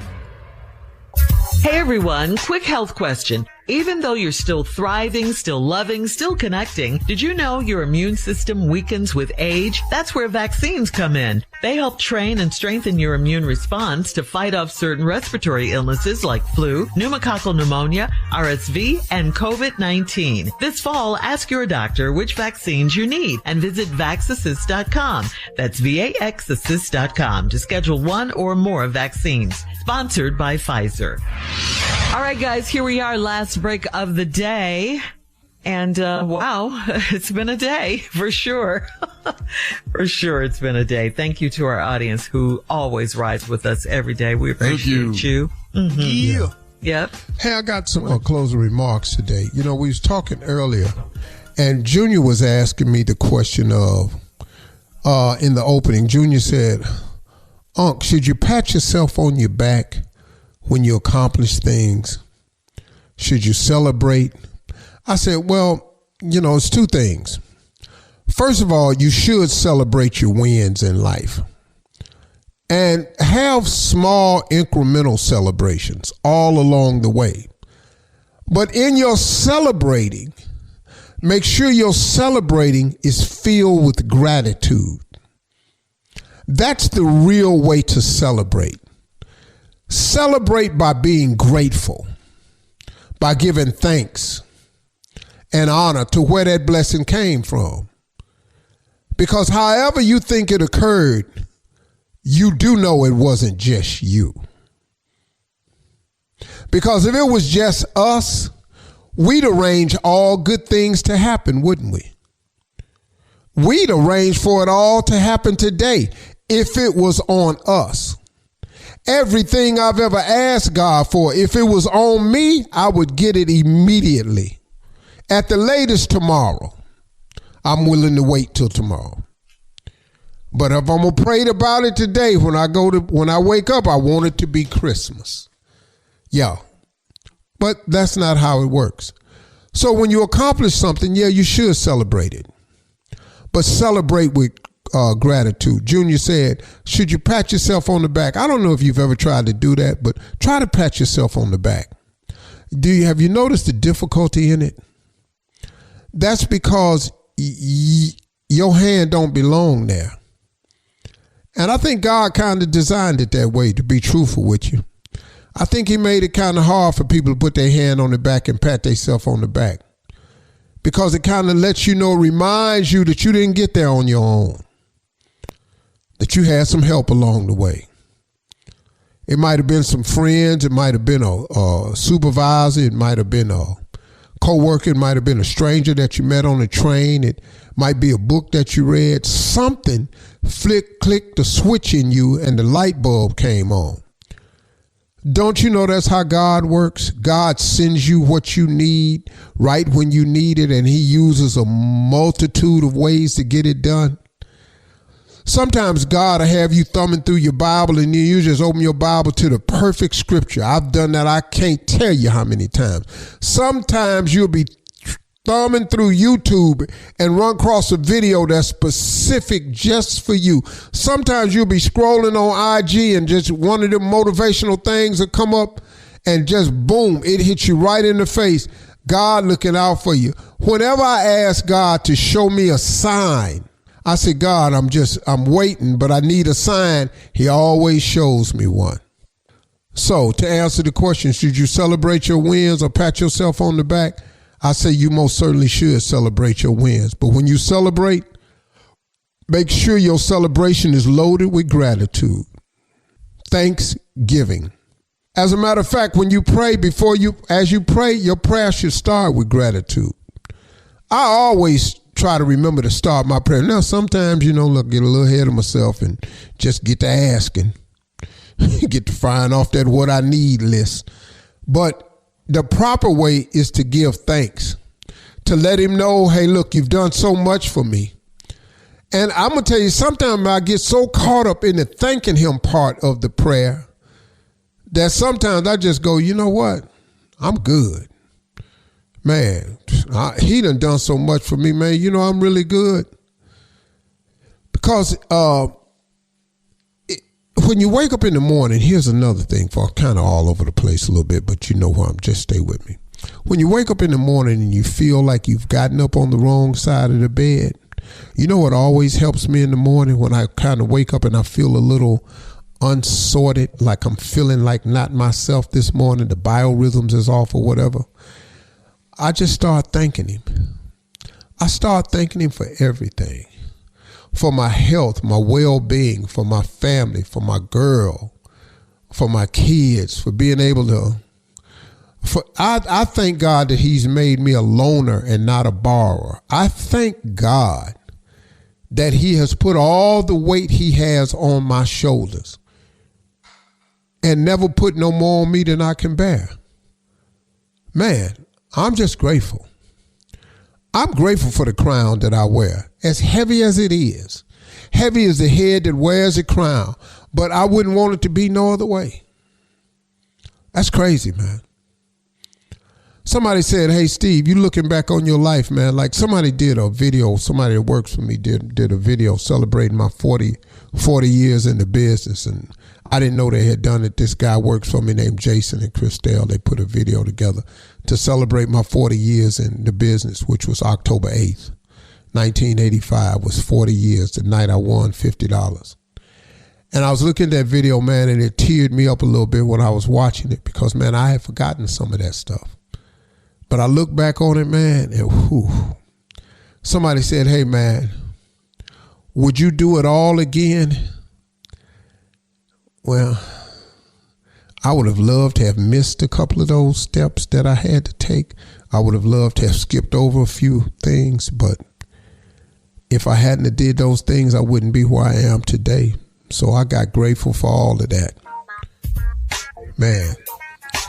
Hey everyone, quick health question. Even though you're still thriving, still loving, still connecting, did you know your immune system weakens with age? That's where vaccines come in. They help train and strengthen your immune response to fight off certain respiratory illnesses like flu, pneumococcal pneumonia, RSV, and COVID-19. This fall, ask your doctor which vaccines you need and visit vaxassist.com. That's VAXassist.com to schedule one or more vaccines. Sponsored by Pfizer. All right, guys, here we are, last break of the day. And, wow, it's been a day for sure. For sure, it's been a day. Thank you to our audience who always rides with us every day. We appreciate you. Mm-hmm. Yeah. Yep. Hey, I got some closing remarks today. You know, we was talking earlier, and Junior was asking me the question of, in the opening, Junior said, Unc, should you pat yourself on your back when you accomplish things? Should you celebrate? I said, well, you know, it's two things. First of all, you should celebrate your wins in life and have small incremental celebrations all along the way. But in your celebrating, make sure your celebrating is filled with gratitude. That's the real way to celebrate. Celebrate by being grateful, by giving thanks and honor to where that blessing came from. Because however you think it occurred, you do know it wasn't just you. Because if it was just us, we'd arrange all good things to happen, wouldn't we? We'd arrange for it all to happen today if it was on us. Everything I've ever asked God for, if it was on me, I would get it immediately. At the latest tomorrow. I'm willing to wait till tomorrow. But if I'm gonna pray about it today, when I wake up, I want it to be Christmas. Yeah. But that's not how it works. So when you accomplish something, yeah, you should celebrate it. But celebrate with gratitude. Junior said, should you pat yourself on the back? I don't know if you've ever tried to do that, but try to pat yourself on the back. Have you noticed the difficulty in it? That's because your hand don't belong there. And I think God kind of designed it that way, to be truthful with you. I think he made it kind of hard for people to put their hand on the back and pat themselves on the back. Because it kind of lets you know, reminds you that you didn't get there on your own. That you had some help along the way. It might have been some friends. It might have been a supervisor. It might have been a co-worker. It might have been a stranger that you met on a train. It might be a book that you read. Something clicked the switch in you and the light bulb came on. Don't you know that's how God works? God sends you what you need right when you need it, and he uses a multitude of ways to get it done. Sometimes God will have you thumbing through your Bible and you just open your Bible to the perfect scripture. I've done that. I can't tell you how many times. Sometimes you'll be thumbing through YouTube and run across a video that's specific just for you. Sometimes you'll be scrolling on IG and just one of them motivational things will come up and just boom, it hits you right in the face. God looking out for you. Whenever I ask God to show me a sign, I say, God, I'm waiting, but I need a sign. He always shows me one. So to answer the question, should you celebrate your wins or pat yourself on the back? I say you most certainly should celebrate your wins. But when you celebrate, make sure your celebration is loaded with gratitude. thanksgiving. As a matter of fact, when you pray, as you pray, your prayer should start with gratitude. I always try to remember to start my prayer. Now, sometimes, get a little ahead of myself and just get to asking, get to firing off that what I need list. But the proper way is to give thanks, to let him know, hey, look, you've done so much for me. And I'm going to tell you, sometimes I get so caught up in the thanking him part of the prayer that sometimes I just go, you know what? I'm good. Man, he done so much for me, man. I'm really good. Because when you wake up in the morning, here's another thing, for kind of all over the place a little bit, but you know where just stay with me. When you wake up in the morning and you feel like you've gotten up on the wrong side of the bed, you know what always helps me in the morning when I kind of wake up and I feel a little unsorted, like I'm feeling like not myself this morning, the biorhythms is off or whatever. I just start thanking him. I start thanking him for everything. For my health, my well-being, for my family, for my girl, for my kids, for being able to. I thank God that he's made me a loaner and not a borrower. I thank God that he has put all the weight he has on my shoulders and never put no more on me than I can bear. Man, I'm just grateful. I'm grateful for the crown that I wear, as heavy as it is. Heavy is the head that wears a crown, but I wouldn't want it to be no other way. That's crazy, man. Somebody said, hey, Steve, you looking back on your life, man, like somebody did a video, somebody that works for me did a video celebrating my 40 years in the business, and I didn't know they had done it. This guy works for me named Jason and Christelle. They put a video together to celebrate my 40 years in the business, which was October 8th, 1985 was 40 years, the night I won $50. And I was looking at that video, man, and it teared me up a little bit when I was watching it because, man, I had forgotten some of that stuff. But I look back on it, man, and whew. Somebody said, hey, man, would you do it all again? Well, I would have loved to have missed a couple of those steps that I had to take. I would have loved to have skipped over a few things, but if I hadn't have did those things, I wouldn't be where I am today. So I got grateful for all of that. Man,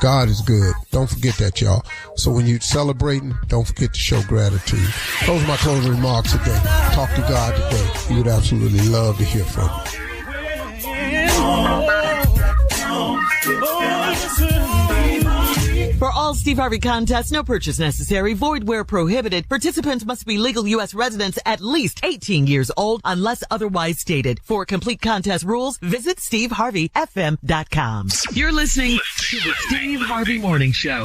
God is good. Don't forget that, y'all. So when you're celebrating, don't forget to show gratitude. Those are my closing remarks today. Talk to God today. He would absolutely love to hear from you. For all Steve Harvey contests, no purchase necessary, void where prohibited. Participants must be legal U.S. residents at least 18 years old unless otherwise stated. For complete contest rules, visit SteveHarveyFM.com. You're listening to the Steve Harvey Morning Show.